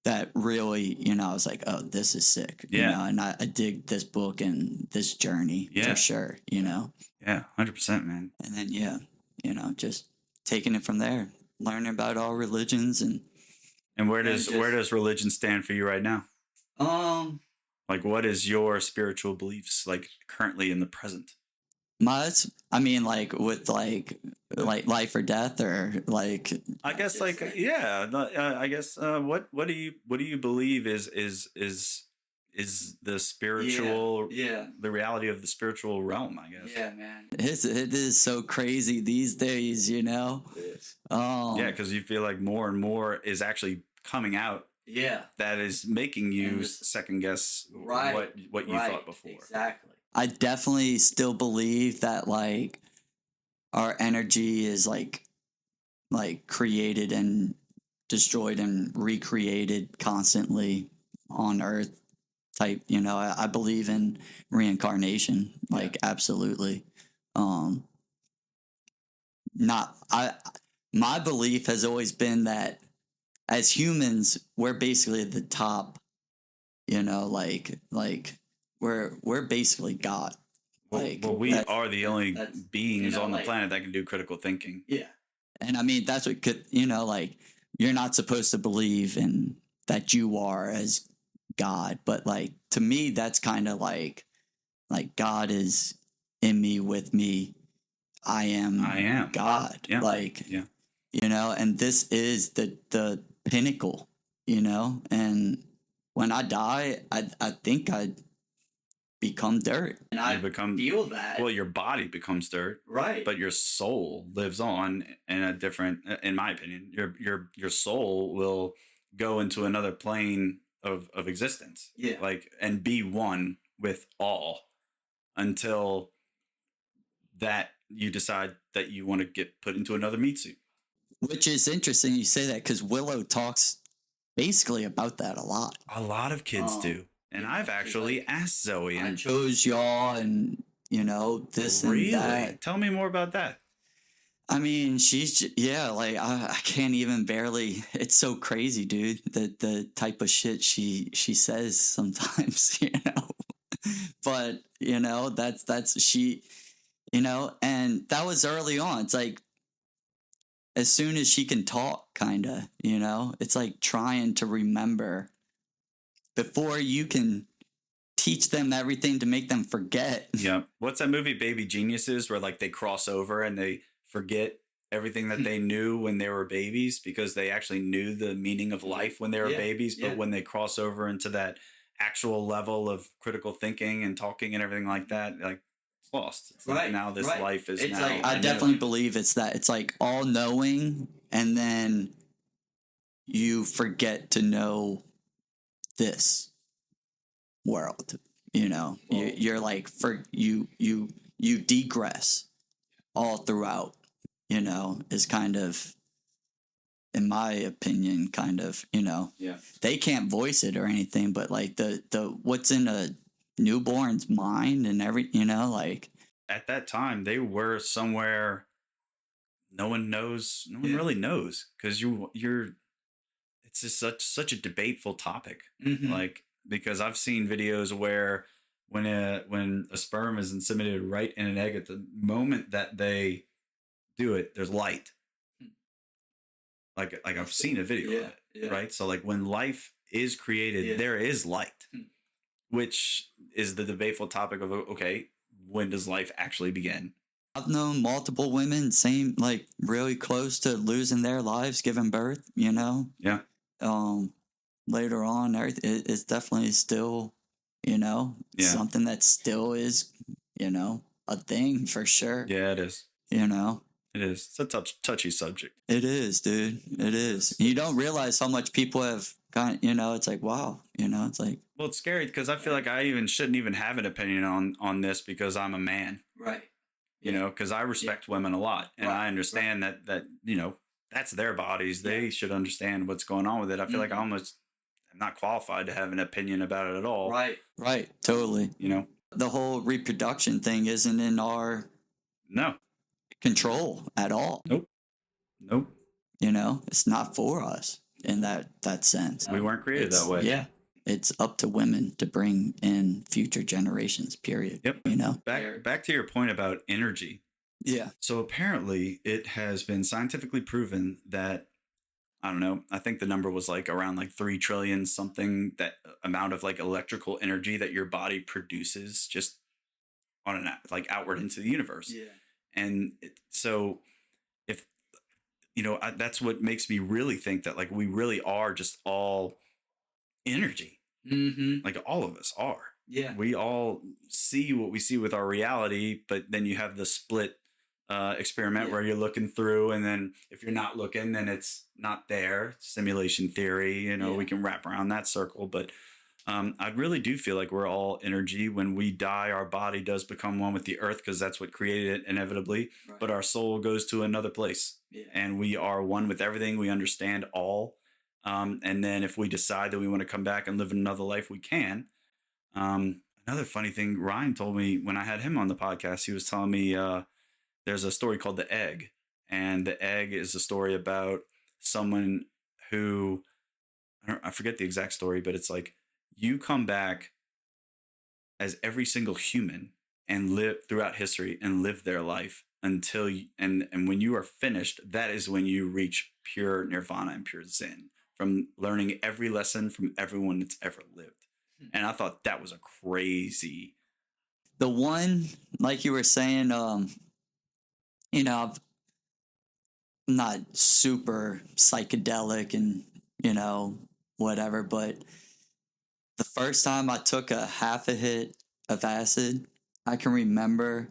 [SPEAKER 2] that really, you know, I was like, oh, this is sick.
[SPEAKER 1] Yeah.
[SPEAKER 2] You know, and I dig this book and this journey for sure, you know?
[SPEAKER 1] Yeah, 100%, man.
[SPEAKER 2] And then, yeah, you know, just taking it from there, learning about all religions and
[SPEAKER 1] where does religion stand for you right now? Like, what is your spiritual beliefs like currently in the present?
[SPEAKER 2] I mean, like with like life or death, or like,
[SPEAKER 1] I guess like, yeah, I guess what do you believe is the spiritual, the reality of the spiritual realm, I guess.
[SPEAKER 2] Yeah, man. It is so crazy these days, you know.
[SPEAKER 1] Yeah, because you feel like more and more is actually coming out. Yeah, that is making you second guess what you thought before.
[SPEAKER 2] Exactly. I definitely still believe that like our energy is like created and destroyed and recreated constantly on Earth type, you know. I believe in reincarnation, like absolutely. My belief has always been that as humans, we're basically at the top, you know, like we're basically God. Like,
[SPEAKER 1] well, we are the only beings, you know, on the planet that can do critical thinking. Yeah.
[SPEAKER 2] And I mean, that's what could, you know, like, you're not supposed to believe in that you are as God, but like, to me, that's kind of like God is in me, with me. I am God.
[SPEAKER 1] Yeah.
[SPEAKER 2] Like, you know, and this is the pinnacle, you know, and when I die, I think I become dirt, and I feel that.
[SPEAKER 1] Well, your body becomes dirt,
[SPEAKER 2] right?
[SPEAKER 1] But your soul lives on in a different. In my opinion, your soul will go into another plane of existence, like, and be one with all until that you decide that you want to get put into another meat suit.
[SPEAKER 2] Which is interesting you say that, because Willow talks basically about that a lot.
[SPEAKER 1] A lot of kids do. And I've actually asked Zoe.
[SPEAKER 2] I chose y'all, and, you know, this and that.
[SPEAKER 1] Tell me more about that.
[SPEAKER 2] I mean, she's, like, I can't even barely, it's so crazy, dude, the type of shit she says sometimes, you know. But, you know, that's she, you know, and that was early on. It's like, as soon as she can talk, kind of, you know, it's like trying to remember before you can teach them everything to make them forget.
[SPEAKER 1] Yeah. What's that movie, Baby Geniuses, where like they cross over and they forget everything that they knew when they were babies, because they actually knew the meaning of life when they were babies. But when they cross over into that actual level of critical thinking and talking and everything like that, like, it's lost. It's like now this life is, it's now.
[SPEAKER 2] Like, I definitely believe it's that. It's like all knowing, and then you forget to know this world, you know. You're like, you degress all throughout, you know, is kind of, in my opinion, kind of, you know, they can't voice it or anything, but like the what's in a newborn's mind and you know, like,
[SPEAKER 1] at that time they were somewhere no one really knows, because you're it's just such a debateful topic. Like, because I've seen videos where when a sperm is inseminated right in an egg, at the moment that they do it, there's light. Like I've seen a video of it, right? So like, when life is created, there is light, which is the debateful topic of, okay, when does life actually begin?
[SPEAKER 2] I've known multiple women, like really close to losing their lives giving birth, you know?
[SPEAKER 1] Yeah.
[SPEAKER 2] later on, it's definitely still, something that still is, a thing for sure.
[SPEAKER 1] Yeah, it is. It is. It's a touchy subject.
[SPEAKER 2] It is, dude. It is. You don't realize how much people have gone, it's like, wow, it's like.
[SPEAKER 1] Well, it's scary because I feel like I shouldn't even have an opinion on this because I'm a man.
[SPEAKER 2] Right.
[SPEAKER 1] Because I respect women a lot, and I understand that that's their bodies. They should understand what's going on with it. I feel like I almost am not qualified to have an opinion about it at all.
[SPEAKER 2] Right. Totally. The whole reproduction thing isn't in our control at all.
[SPEAKER 1] Nope.
[SPEAKER 2] It's not for us in that sense.
[SPEAKER 1] We weren't created that way.
[SPEAKER 2] Yeah. It's up to women to bring in future generations, period.
[SPEAKER 1] Yep. Back to your point about energy.
[SPEAKER 2] Yeah.
[SPEAKER 1] So apparently it has been scientifically proven that, I don't know, I think the number was like around like 3 trillion something, that amount of like electrical energy that your body produces just on an like outward into the universe.
[SPEAKER 2] Yeah.
[SPEAKER 1] And so if, that's what makes me really think that like we really are just all energy.
[SPEAKER 2] Mm-hmm.
[SPEAKER 1] Like all of us are.
[SPEAKER 2] Yeah.
[SPEAKER 1] We all see what we see with our reality, but then you have the split experiment where you're looking through, and then if you're not looking, then it's not there. Simulation theory, we can wrap around that circle. But I really do feel like we're all energy. When we die, our body does become one with the earth because that's what created it inevitably. Right. But our soul goes to another place, and we are one with everything. We understand all. And then if we decide that we want to come back and live another life, we can. Another funny thing Ryan told me when I had him on the podcast, he was telling me there's a story called The Egg. And The Egg is a story about someone who, I forget the exact story, but it's like you come back as every single human and live throughout history and live their life until you, and when you are finished, that is when you reach pure nirvana and pure zen, from learning every lesson from everyone that's ever lived. And I thought that was a crazy.
[SPEAKER 2] The one, like you were saying, I'm not super psychedelic and, whatever, but the first time I took a half a hit of acid, I can remember,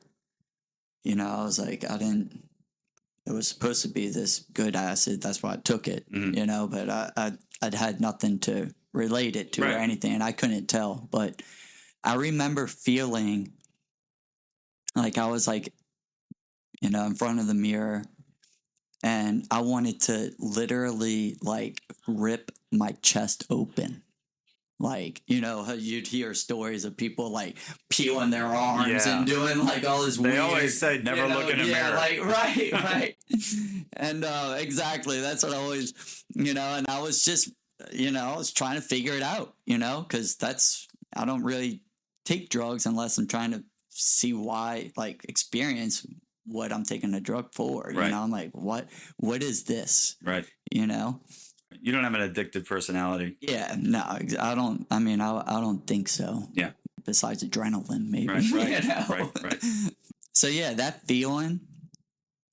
[SPEAKER 2] I was like, it was supposed to be this good acid. That's why I took it, but I'd had nothing to relate it to or anything, and I couldn't tell. But I remember feeling like I was like, in front of the mirror, and I wanted to literally like rip my chest open. Like, how you'd hear stories of people like peeling their arms and doing like all this weird.
[SPEAKER 1] They always say never look in a mirror.
[SPEAKER 2] Like, right. And exactly, that's what I always, and I was just, I was trying to figure it out, because I don't really take drugs unless I'm trying to see why, like experience what I'm taking a drug for.
[SPEAKER 1] Right.
[SPEAKER 2] I'm like, what is this?
[SPEAKER 1] Right. You don't have an addictive personality.
[SPEAKER 2] Yeah, no, I don't. I mean, I don't think so.
[SPEAKER 1] Yeah.
[SPEAKER 2] Besides adrenaline, maybe.
[SPEAKER 1] Right. Right.
[SPEAKER 2] So yeah, that feeling,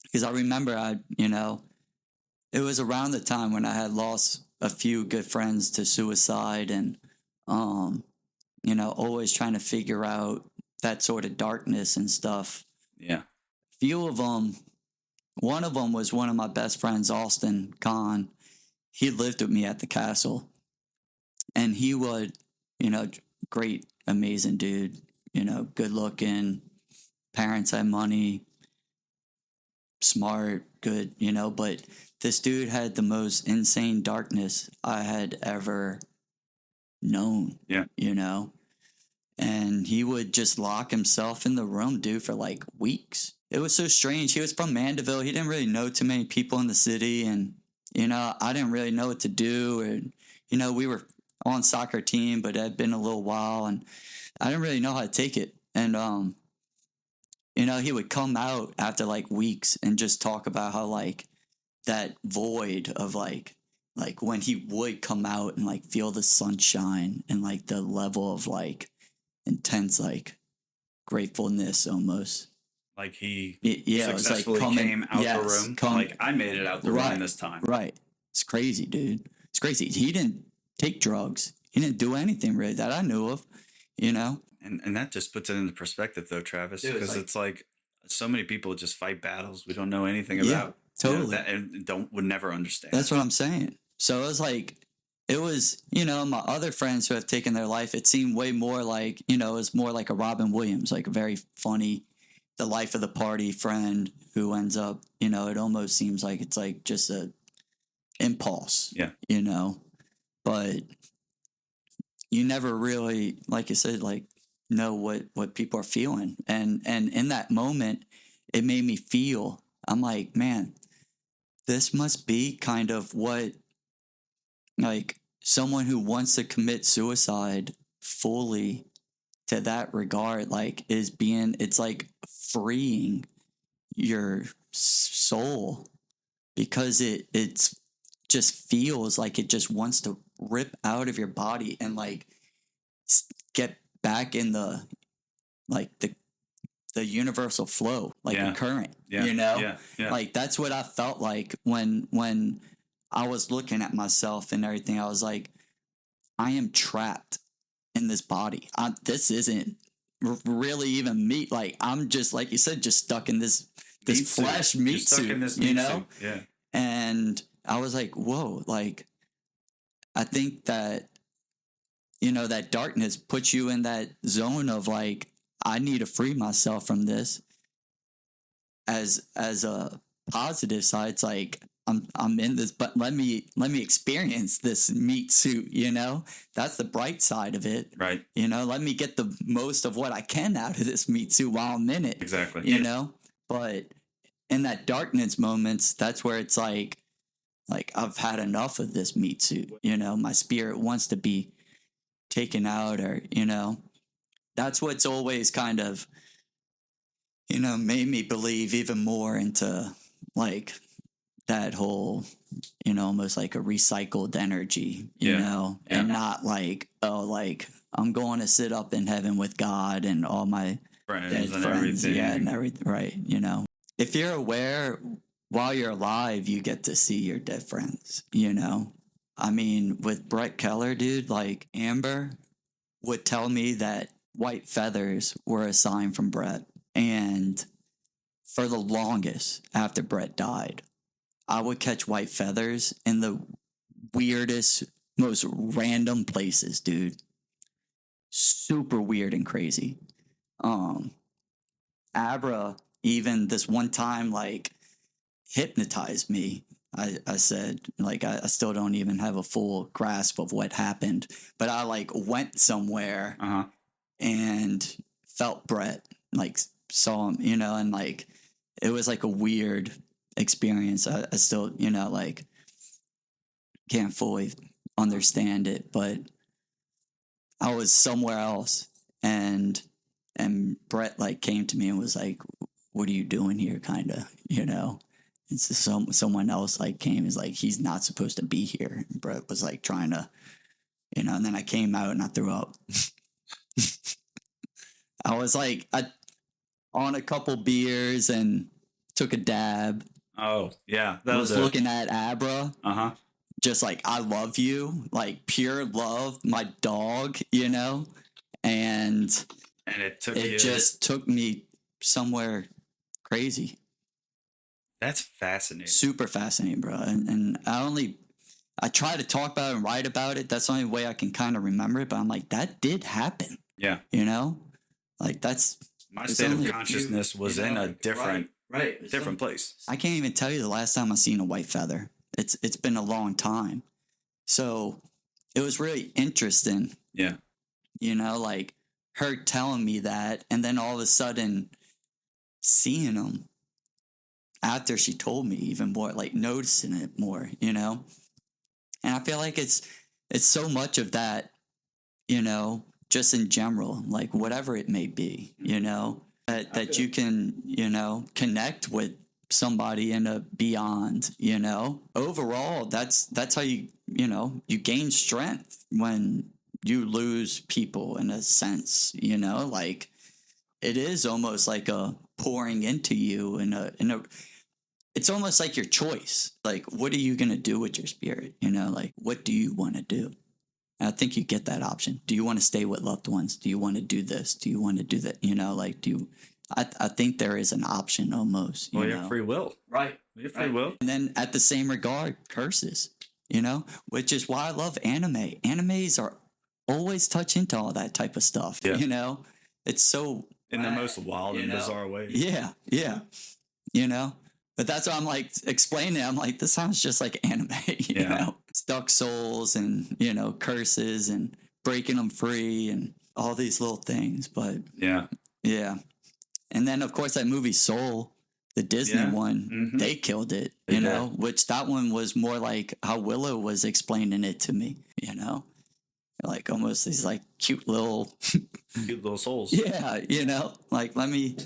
[SPEAKER 2] because I remember it was around the time when I had lost a few good friends to suicide, and always trying to figure out that sort of darkness and stuff.
[SPEAKER 1] Yeah.
[SPEAKER 2] Few of them. One of them was one of my best friends, Austin Kahn. He lived with me at the castle, and he would, great, amazing dude, good looking, parents had money, smart, good, but this dude had the most insane darkness I had ever known.
[SPEAKER 1] Yeah.
[SPEAKER 2] And he would just lock himself in the room, dude, for like weeks. It was so strange. He was from Mandeville. He didn't really know too many people in the city, and I didn't really know what to do. And, we were on soccer team, but it had been a little while, and I didn't really know how to take it. And, he would come out after like weeks and just talk about how like that void of like when he would come out and like feel the sunshine and like the level of like intense, like gratefulness almost.
[SPEAKER 1] Like he
[SPEAKER 2] it
[SPEAKER 1] successfully
[SPEAKER 2] was like
[SPEAKER 1] came out the room. Like I made it out the room this time.
[SPEAKER 2] Right. It's crazy, dude. It's crazy. He didn't take drugs. He didn't do anything really that I knew of, you know?
[SPEAKER 1] And that just puts it into perspective, though, Travis, because it's like so many people just fight battles we don't know anything about.
[SPEAKER 2] Totally.
[SPEAKER 1] And would never understand.
[SPEAKER 2] That's what I'm saying. So it was like, it was, you know, my other friends who have taken their life, it seemed way more like, you know, it was more like a Robin Williams, like a very funny, the life of the party friend who ends up, you know, it almost seems like it's like just a impulse, you know, but you never really, like you said, like know what people are feeling. And in that moment, it made me feel, I'm like, man, this must be kind of what, like, someone who wants to commit suicide fully to that regard, like, is being, it's like freeing your soul because it's just feels like it just wants to rip out of your body and like get back in the, like, the universal flow, like a current, you know? Like, that's what I felt like when I was looking at myself and everything. I was like, I am trapped in this body. This isn't really even me. Like, I'm just, like you said, just stuck in this flesh meat suit, you know?
[SPEAKER 1] Yeah.
[SPEAKER 2] And I was like, whoa, like, I think that, you know, that darkness puts you in that zone of like, I need to free myself from this. As a positive side, it's like, I'm in this, but let me experience this meat suit, you know? That's the bright side of it.
[SPEAKER 1] Right.
[SPEAKER 2] You know, let me get the most of what I can out of this meat suit while I'm in it.
[SPEAKER 1] Exactly.
[SPEAKER 2] You know? But in that darkness moments, that's where it's like I've had enough of this meat suit, you know? My spirit wants to be taken out, or, you know, that's what's always kind of, you know, made me believe even more into like that whole, you know, almost like a recycled energy, you know, and not like, oh, like I'm going to sit up in heaven with God and all my
[SPEAKER 1] friends and everything.
[SPEAKER 2] Yeah, and everything, right? You know, if you're aware while you're alive, you get to see your dead friends, you know? I mean, with Brett Keller, dude, like Amber would tell me that white feathers were a sign from Brett. And for the longest after Brett died, I would catch white feathers in the weirdest, most random places, dude. Super weird and crazy. Abra, even this one time, like, hypnotized me. I said, like, I still don't even have a full grasp of what happened, but I like went somewhere and felt Brett, like saw him, you know, and like it was like a weird experience. I still, you know, like can't fully understand it, but I was somewhere else, and Brett like came to me and was like, "What are you doing here?" Kind of, you know. And so someone else like came, is like, he's not supposed to be here. And Brett was like trying to, you know. And then I came out and I threw up. I was like, on a couple beers and took a dab.
[SPEAKER 1] Oh yeah,
[SPEAKER 2] that was looking at Abra. Just like, I love you, like pure love, my dog, you know. And it just took me somewhere crazy.
[SPEAKER 1] That's fascinating.
[SPEAKER 2] Super fascinating, bro. And I try to talk about it and write about it. That's the only way I can kind of remember it. But I'm like, that did happen.
[SPEAKER 1] Yeah.
[SPEAKER 2] You know? Like, that's...
[SPEAKER 1] My state of consciousness was in a different place.
[SPEAKER 2] I can't even tell you the last time I seen a white feather. It's been a long time. So it was really interesting.
[SPEAKER 1] Yeah.
[SPEAKER 2] You know, like her telling me that, and then all of a sudden seeing them after she told me even more, like noticing it more, you know? And I feel like it's so much of that, you know, just in general, like whatever it may be, you know, that you can, you know, connect with somebody in a beyond, you know. Overall, that's how you know, you gain strength when you lose people, in a sense, you know, like it is almost like a pouring into you in a it's almost like your choice. Like, what are you going to do with your spirit? You know, like, what do you want to do? And I think you get that option. Do you want to stay with loved ones? Do you want to do this? Do you want to do that? You know, like, I think there is an option almost. You
[SPEAKER 1] have free will.
[SPEAKER 2] Right.
[SPEAKER 1] You have free will.
[SPEAKER 2] And then at the same regard, curses, you know, which is why I love anime. Animes are always touch into all that type of stuff.
[SPEAKER 1] Yeah.
[SPEAKER 2] You know, it's so
[SPEAKER 1] in the most wild and bizarre way.
[SPEAKER 2] Yeah. You know, but that's why I'm like explaining it. I'm like, this sounds just like anime, you know, stuck souls and, you know, curses and breaking them free and all these little things. But yeah. And then, of course, that movie Soul, the Disney one, they killed it, you know, which that one was more like how Willow was explaining it to me, you know, like almost these like cute little
[SPEAKER 1] souls.
[SPEAKER 2] Yeah. You know, like, let me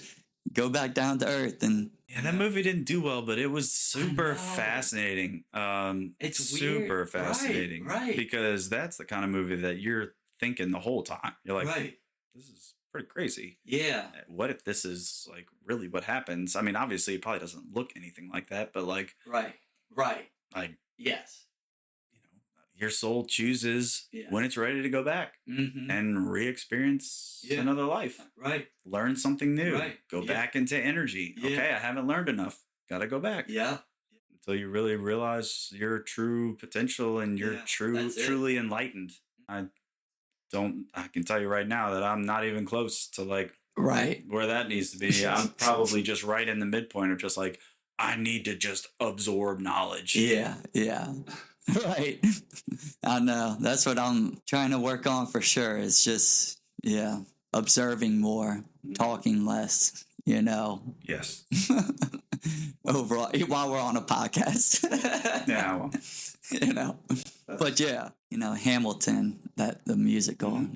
[SPEAKER 2] go back down to earth. And
[SPEAKER 1] yeah, that movie didn't do well, but it was super fascinating. It's super weird. Fascinating. Right. Because that's the kind of movie that you're thinking the whole time. You're like, this is pretty crazy. Yeah. What if this is like really what happens? I mean, obviously it probably doesn't look anything like that, but like Right. Like yes. You know, your soul chooses when it's ready to go back and re-experience another life. Right. Learn something new. Right. Go back into energy. Yeah. Okay, I haven't learned enough. Gotta go back. Yeah. Until you really realize your true potential and you're truly enlightened. I can tell you right now that I'm not even close to like where that needs to be. I'm probably just right in the midpoint of just like, I need to just absorb knowledge. Yeah. Right. I know. That's what I'm trying to work on for sure. It's just, observing more, talking less, you know. Yes. Overall, while we're on a podcast. Yeah. Well. You know. But you know, Hamilton, the musical,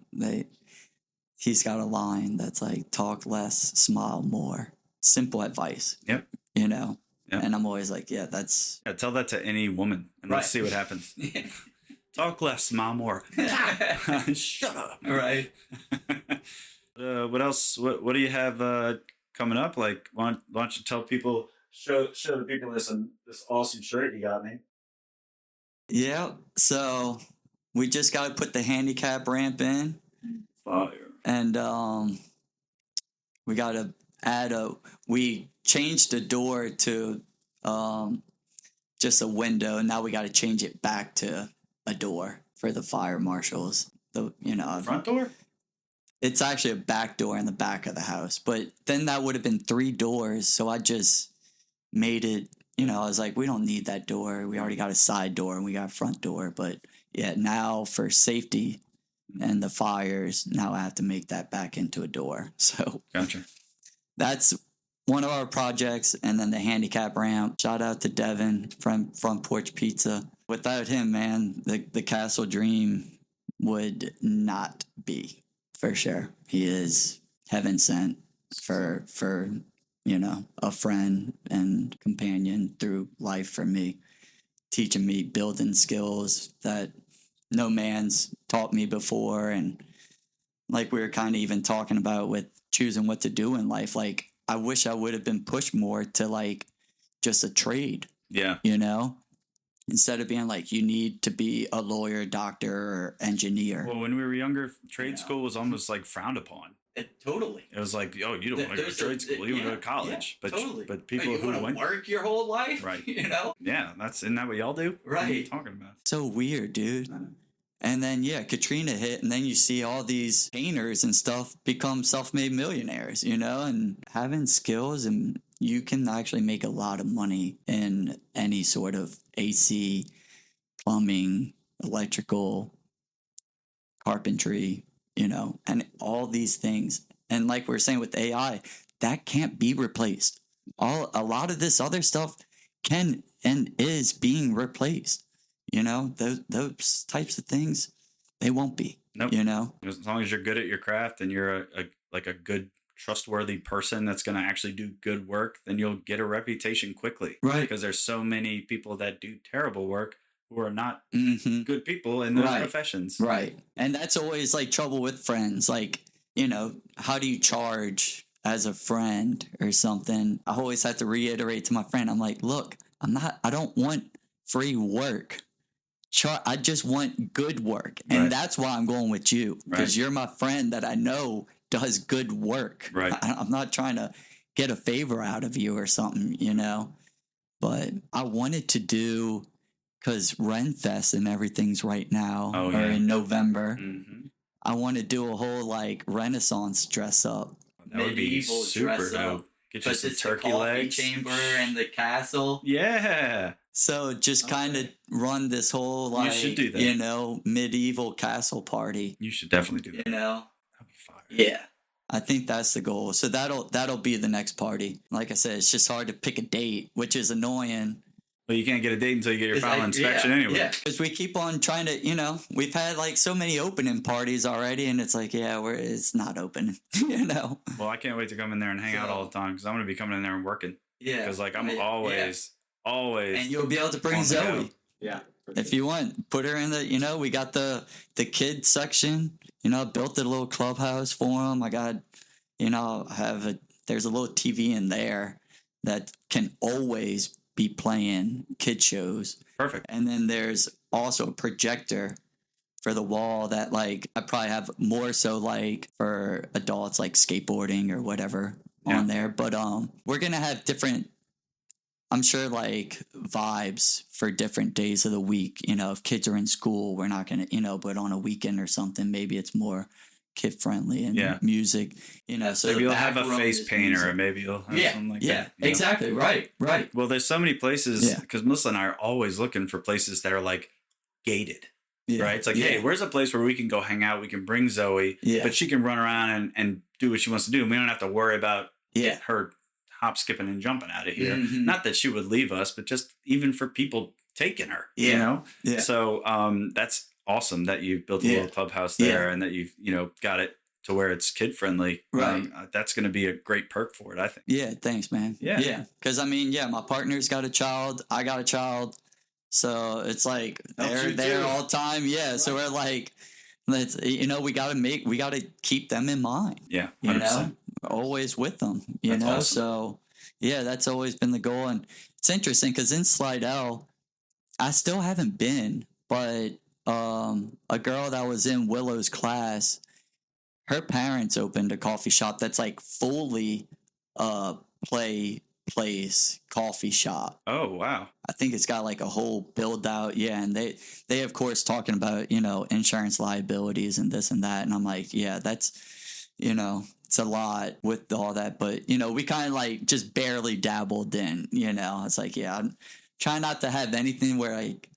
[SPEAKER 1] he's got a line that's like, talk less, smile more. Simple advice. Yep. You know? Yep. And I'm always like, that's... Yeah, tell that to any woman and let's see what happens. Talk less, smile more. Shut up. Right. What else? What do you have coming up? Like, why don't you tell people, show the people this awesome shirt you got me. Yeah, so we just got to put the handicap ramp in. Fire. And we got to we changed the door to just a window, and now we got to change it back to a door for the fire marshals. The front door? It's actually a back door in the back of the house, but then that would have been 3 doors, so I just made it. You know, I was like, we don't need that door. We already got a side door and we got a front door. But now for safety and the fires, now I have to make that back into a door. So gotcha. That's one of our projects. And then the handicap ramp. Shout out to Devin from Front Porch Pizza. Without him, man, the Castle Dream would not be, for sure. He is heaven sent for you know, a friend and companion through life for me, teaching me building skills that no man's taught me before. And like we were kind of even talking about with choosing what to do in life, like I wish I would have been pushed more to like just a trade. Yeah. You know, instead of being like, you need to be a lawyer, doctor, or engineer. Well, when we were younger, trade school was almost like frowned upon. Totally. It was like, oh, you don't want to go to trade school. You want to go to college. But totally. But people who went work your whole life, right? You know. Yeah, isn't that what y'all do? Right. What are you talking about? So weird, dude. And then Katrina hit, and then you see all these painters and stuff become self-made millionaires, you know, and having skills, and you can actually make a lot of money in any sort of AC, plumbing, electrical, carpentry. You know, and all these things. And like we were saying with AI, that can't be replaced. A lot of this other stuff can and is being replaced. You know, those types of things, they won't be. Nope. You know, as long as you're good at your craft and you're a good, trustworthy person that's going to actually do good work, then you'll get a reputation quickly. Right. Because there's so many people that do terrible work who are not good people in those professions. Right. And that's always like trouble with friends. Like, you know, how do you charge as a friend or something? I always have to reiterate to my friend, I'm like, look, I don't want free work.
[SPEAKER 2] I just want good work. And
[SPEAKER 1] Right.
[SPEAKER 2] that's why I'm going with you, because
[SPEAKER 1] Right.
[SPEAKER 2] you're my friend that I know does good work.
[SPEAKER 1] Right.
[SPEAKER 2] I'm not trying to get a favor out of you or something, you know, but I wanted to do, because Renfest and everything's right now,
[SPEAKER 1] Oh,
[SPEAKER 2] or
[SPEAKER 1] yeah.
[SPEAKER 2] in November.
[SPEAKER 1] Mm-hmm.
[SPEAKER 2] I want to do a whole like Renaissance dress up.
[SPEAKER 1] That would be
[SPEAKER 2] Medieval
[SPEAKER 1] super
[SPEAKER 2] dress up.
[SPEAKER 1] dope. Get you
[SPEAKER 2] But
[SPEAKER 1] some
[SPEAKER 2] it's
[SPEAKER 1] turkey
[SPEAKER 2] the coffee
[SPEAKER 1] legs.
[SPEAKER 2] chamber and the castle.
[SPEAKER 1] Yeah.
[SPEAKER 2] So just kind of run this whole like,
[SPEAKER 1] You should do that.
[SPEAKER 2] you know, medieval castle party.
[SPEAKER 1] You should definitely do that.
[SPEAKER 2] You know?
[SPEAKER 1] That'd be fire.
[SPEAKER 2] Yeah. I think that's the goal. So that'll be the next party. Like I said, it's just hard to pick a date, which is annoying.
[SPEAKER 1] Well, you can't get a date until you get your final inspection anyway.
[SPEAKER 2] Yeah, because we keep on trying to, you know, we've had like so many opening parties already, and it's like, yeah, it's not open, you know.
[SPEAKER 1] Well, I can't wait to come in there and hang out all the time, because I'm going to be coming in there and working.
[SPEAKER 2] Yeah.
[SPEAKER 1] Because like I'm always.
[SPEAKER 2] And you'll be able to bring
[SPEAKER 1] on the
[SPEAKER 2] Zoe.
[SPEAKER 1] go. Yeah.
[SPEAKER 2] If you want, put her in the, you know, we got the kids section, you know, built a little clubhouse for them. I got, you know, there's a little TV in there that can always be playing kid shows.
[SPEAKER 1] Perfect.
[SPEAKER 2] And then there's also a projector for the wall that like I probably have more so like for adults like skateboarding or whatever on there. But we're gonna have different, I'm sure, like vibes for different days of the week. You know, if kids are in school, we're not gonna, you know, but on a weekend or something, maybe it's more kid friendly and music, you know. So
[SPEAKER 1] maybe you'll have a face painter, or maybe you'll have something like that.
[SPEAKER 2] Yeah, exactly. Right.
[SPEAKER 1] Well, there's so many places, because Melissa and I are always looking for places that are like gated. Yeah. Right? It's like, hey, where's a place where we can go hang out? We can bring Zoe, but she can run around and do what she wants to do. And we don't have to worry about her hop, skipping, and jumping out of here. Mm-hmm. Not that she would leave us, but just even for people taking her, you know? Yeah. So that's awesome that you built a little clubhouse there and that you've, you know, got it to where it's kid friendly. Right. That's going to be a great perk for it, I think. Yeah. Thanks, man. Yeah. Yeah. Because I mean, my partner's got a child. I got a child. So it's like they're there all the time. Yeah. Right. So we're like, let's, you know, we got to keep them in mind. Yeah. 100%. You know, always with them, you know? Awesome. So yeah, that's always been the goal. And it's interesting because in Slidell, I still haven't been, but a girl that was in Willow's class, her parents opened a coffee shop that's like fully place coffee shop. Oh, wow. I think it's got like a whole build out. Yeah. And they of course talking about, you know, insurance liabilities and this and that. And I'm like, yeah, that's, you know, it's a lot with all that. But, you know, we kind of like just barely dabbled in, you know, it's like, yeah, I'm trying not to have anything where like,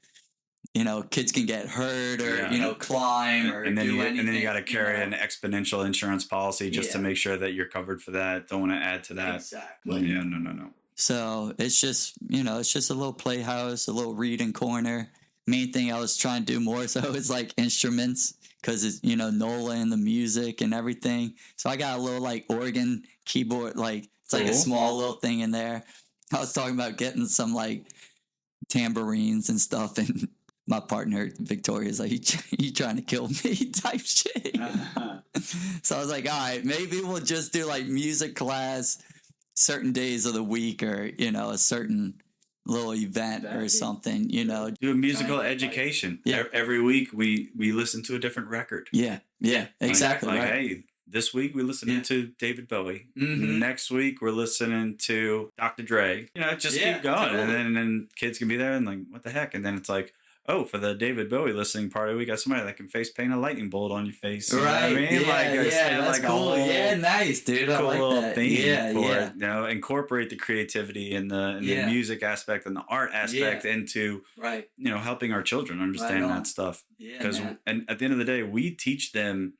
[SPEAKER 1] you know, kids can get hurt or, you know, climb or do anything. And then you got to carry an exponential insurance policy just to make sure that you're covered for that. Don't want to add to that. Exactly. Yeah, no. So it's just, you know, it's just a little playhouse, a little reading corner. Main thing I was trying to do more so is like instruments because it's, you know, NOLA and the music and everything. So I got a little like organ keyboard, like it's like a small little thing in there. I was talking about getting some like tambourines and stuff, and my partner Victoria's like, you trying to kill me type shit. So I was like, all right, maybe we'll just do like music class certain days of the week, or, you know, a certain little event or something, you know. Do a musical education. Yeah. Every week we listen to a different record. Yeah. Exactly. Like hey, this week we listening to David Bowie. Mm-hmm. Next week we're listening to Dr. Dre. You know, just keep going. Totally. And then kids can be there and like, what the heck? And then it's like, oh, for the David Bowie listening party, we got somebody that can face paint a lightning bolt on your face. You know what I mean? That's like cool. Nice, dude. I like little that. Theme for it, you know, incorporate the creativity and the music aspect and the art aspect into, you know, helping our children understand that stuff. Because and at the end of the day, we teach them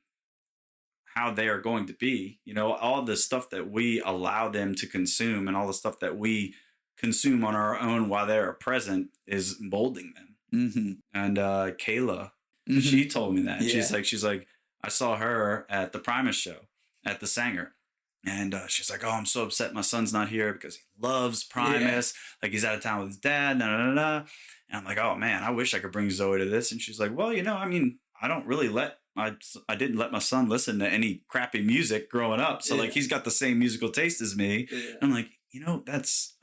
[SPEAKER 1] how they are going to be. You know, all the stuff that we allow them to consume and all the stuff that we consume on our own while they're present is molding them. Mm-hmm. And KNOWLA, she told me that. Yeah. She's like, I saw her at the Primus show at the Sanger. And she's like, oh, I'm so upset my son's not here because he loves Primus. Like he's out of town with his dad. And I'm like, oh man, I wish I could bring Zoe to this. And she's like, well, you know, I mean, I don't really I didn't let my son listen to any crappy music growing up. So like he's got the same musical taste as me. Yeah. I'm like, you know, that's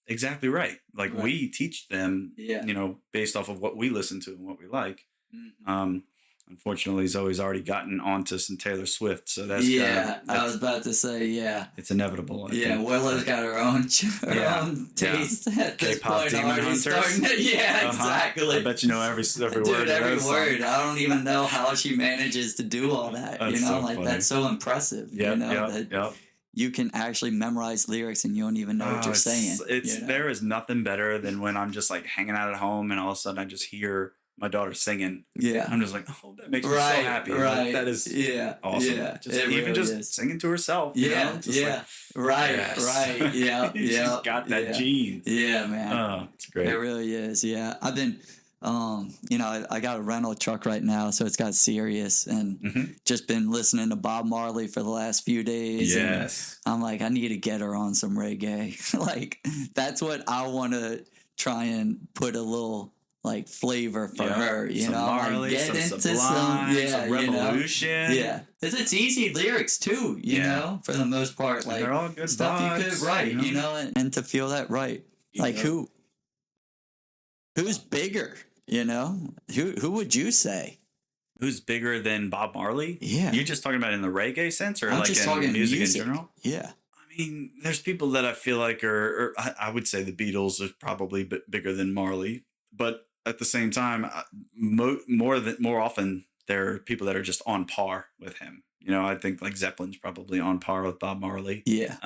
[SPEAKER 1] exactly right. Like we teach them,
[SPEAKER 2] Yeah.
[SPEAKER 1] you know, based off of what we listen to and what we like.
[SPEAKER 2] Mhm.
[SPEAKER 1] Unfortunately, he's always already gotten onto some Taylor Swift, so that's
[SPEAKER 2] I was about to say,
[SPEAKER 1] it's inevitable. I
[SPEAKER 2] yeah.
[SPEAKER 1] think.
[SPEAKER 2] Willow's got her own,
[SPEAKER 1] Yeah.
[SPEAKER 2] own taste at this
[SPEAKER 1] K-pop
[SPEAKER 2] point.
[SPEAKER 1] Demon
[SPEAKER 2] Already
[SPEAKER 1] Hunters.
[SPEAKER 2] starting to, exactly.
[SPEAKER 1] I bet you know every
[SPEAKER 2] Dude,
[SPEAKER 1] word.
[SPEAKER 2] every word. I don't even know how she manages to do all that.
[SPEAKER 1] That's
[SPEAKER 2] you know,
[SPEAKER 1] so
[SPEAKER 2] like
[SPEAKER 1] funny.
[SPEAKER 2] that's so impressive.
[SPEAKER 1] Yeah,
[SPEAKER 2] you know, that you can actually memorize lyrics and you don't even know what you're saying.
[SPEAKER 1] It's
[SPEAKER 2] you know?
[SPEAKER 1] There is nothing better than when I'm just like hanging out at home and all of a sudden I just hear my daughter singing.
[SPEAKER 2] Yeah.
[SPEAKER 1] I'm just like, oh, that makes me so happy.
[SPEAKER 2] Right.
[SPEAKER 1] Like, that is awesome.
[SPEAKER 2] Yeah.
[SPEAKER 1] Just singing to herself. You know? Just like,
[SPEAKER 2] right.
[SPEAKER 1] yes.
[SPEAKER 2] Right. Yeah.
[SPEAKER 1] She's
[SPEAKER 2] yeah.
[SPEAKER 1] got that gene.
[SPEAKER 2] Yeah, man.
[SPEAKER 1] Oh, it's great.
[SPEAKER 2] It really is. Yeah. I've been, you know, I got a rental truck right now, so it's got Sirius and just been listening to Bob Marley for the last few days.
[SPEAKER 1] Yes.
[SPEAKER 2] And I'm like, I need to get her on some reggae. Like, that's what I want to try and put a little like flavor for her, you
[SPEAKER 1] some
[SPEAKER 2] know,
[SPEAKER 1] Marley,
[SPEAKER 2] like get
[SPEAKER 1] some
[SPEAKER 2] into
[SPEAKER 1] Sublime,
[SPEAKER 2] some
[SPEAKER 1] Revolution.
[SPEAKER 2] you know? Yeah, because it's easy lyrics too, you know, for the most part, like
[SPEAKER 1] they're all good
[SPEAKER 2] stuff
[SPEAKER 1] vibes,
[SPEAKER 2] you could write, you know, and to feel that right, like who's bigger, you know, who would you say?
[SPEAKER 1] Who's bigger than Bob Marley?
[SPEAKER 2] Yeah,
[SPEAKER 1] you're just talking about in the reggae sense, or
[SPEAKER 2] I'm
[SPEAKER 1] like
[SPEAKER 2] just
[SPEAKER 1] in
[SPEAKER 2] talking
[SPEAKER 1] music in general?
[SPEAKER 2] Yeah.
[SPEAKER 1] I mean, there's people that I feel like I would say the Beatles are probably bigger than Marley, but at the same time, more often there are people that are just on par with him. You know, I think like Zeppelin's probably on par with Bob Marley.
[SPEAKER 2] Yeah.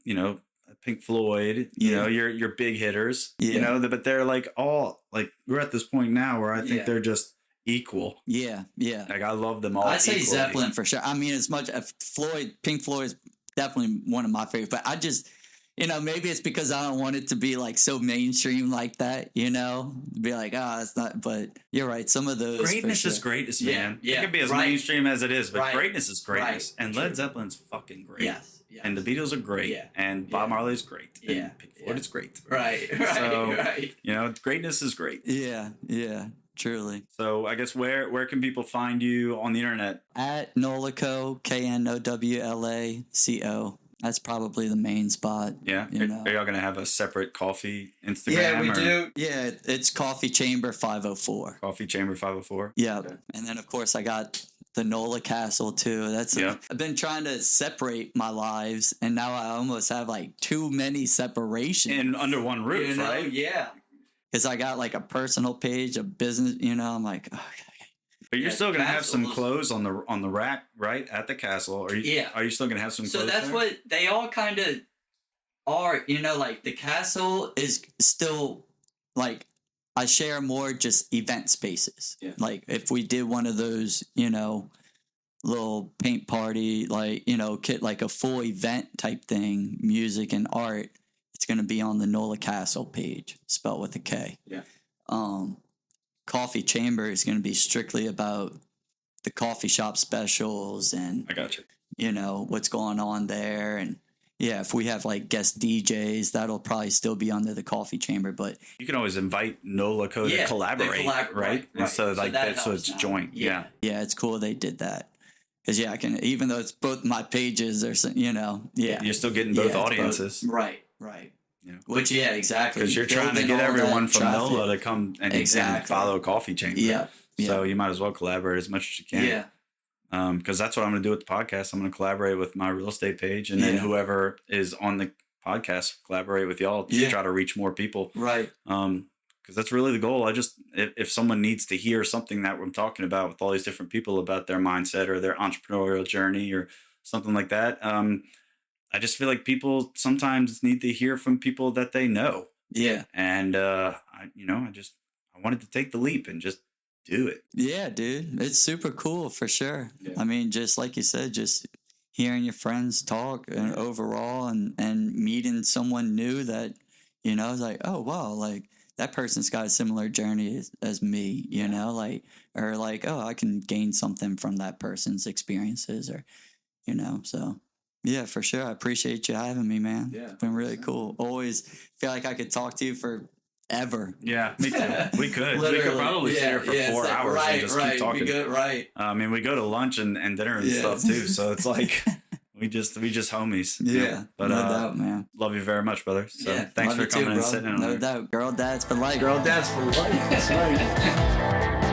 [SPEAKER 1] You know, Pink Floyd. You know, your big hitters.
[SPEAKER 2] Yeah.
[SPEAKER 1] You know, but they're like all like we're at this point now where I think they're just equal.
[SPEAKER 2] Yeah. Yeah.
[SPEAKER 1] Like I love them all.
[SPEAKER 2] I'd say
[SPEAKER 1] equally.
[SPEAKER 2] Zeppelin for sure. I mean, as much Pink Floyd is definitely one of my favorites, but I just, you know, maybe it's because I don't want it to be like so mainstream like that, you know, be like, it's not, but you're right. Some of those.
[SPEAKER 1] Greatness is greatness, man. It can be as mainstream as it is, but greatness is greatness. And Led Zeppelin's fucking great.
[SPEAKER 2] Yes.
[SPEAKER 1] And the Beatles are great. And Bob Marley's great. And Pink Floyd is great.
[SPEAKER 2] Right.
[SPEAKER 1] So, you know, greatness is great.
[SPEAKER 2] Yeah. Yeah. Truly.
[SPEAKER 1] So I guess where can people find you on the internet?
[SPEAKER 2] At NOLA Co, KNOWLA CO. That's probably the main spot.
[SPEAKER 1] Yeah.
[SPEAKER 2] You know.
[SPEAKER 1] Are y'all gonna have a separate coffee Instagram?
[SPEAKER 2] Yeah, we do. Yeah, it's Coffee Chamber 504.
[SPEAKER 1] Coffee Chamber 504.
[SPEAKER 2] Yeah. Okay. And then of course I got the NOLA Castle too. I've been trying to separate my lives, and now I almost have like too many separations.
[SPEAKER 1] Under one roof,
[SPEAKER 2] you know?
[SPEAKER 1] right?
[SPEAKER 2] Yeah. Because I got like a personal page, a business, you know, I'm like,
[SPEAKER 1] But you're still gonna have some clothes on the rack, right, at the castle. Are you still gonna have some clothes?
[SPEAKER 2] So that's what they all kind of are, you know, like the castle is still like I share more just event spaces. Yeah. Like if we did one of those, you know, little paint party, like, you know, like a full event type thing, music and art, it's gonna be on the NOLA Castle page, spelled with a K. Yeah. Coffee Chamber is going to be strictly about the coffee shop specials and
[SPEAKER 1] I got
[SPEAKER 2] you know what's going on there. And yeah, if we have like guest DJs, that'll probably still be under the Coffee Chamber. But
[SPEAKER 1] you can always invite NOLA Co to collaborate, right? And so like so it's joint. Yeah,
[SPEAKER 2] it's cool they did that. Because I can, even though it's both my pages or you know,
[SPEAKER 1] you're still getting both audiences,
[SPEAKER 2] right. Yeah. Which exactly.
[SPEAKER 1] Because you're trying to get everyone from NOLA to come and follow Coffee Chamber. Yeah. So you might as well collaborate as much as you can. Yeah. Because that's what I'm going to do with the podcast. I'm going to collaborate with my real estate page, and then whoever is on the podcast collaborate with y'all to try to reach more people. Right. Because that's really the goal. If someone needs to hear something that I'm talking about with all these different people about their mindset or their entrepreneurial journey or something like that, I just feel like people sometimes need to hear from people that they know. Yeah. And, I wanted to take the leap and just do it. Yeah, dude. It's super cool for sure. Yeah. I mean, just like you said, just hearing your friends talk and overall and meeting someone new that, you know, is like, oh, wow, like that person's got a similar journey as me, you know, like, or like, oh, I can gain something from that person's experiences or, you know, so. Yeah, for sure. I appreciate you having me, man. Yeah, it's been really cool. Always feel like I could talk to you forever. Yeah, me too. We could. We could probably sit here for 4 hours and just keep talking. Good, right. I mean, we go to lunch and dinner and stuff too. So it's like we just homies.
[SPEAKER 2] Yeah,
[SPEAKER 1] but
[SPEAKER 2] no doubt, man.
[SPEAKER 1] Love you very much, brother. So
[SPEAKER 2] Yeah,
[SPEAKER 1] thanks
[SPEAKER 2] love
[SPEAKER 1] for
[SPEAKER 2] you too,
[SPEAKER 1] coming and
[SPEAKER 2] bro.
[SPEAKER 1] sitting in on
[SPEAKER 2] No
[SPEAKER 1] there.
[SPEAKER 2] doubt. Girl dads for life.
[SPEAKER 3] Girl dads for life. That's right.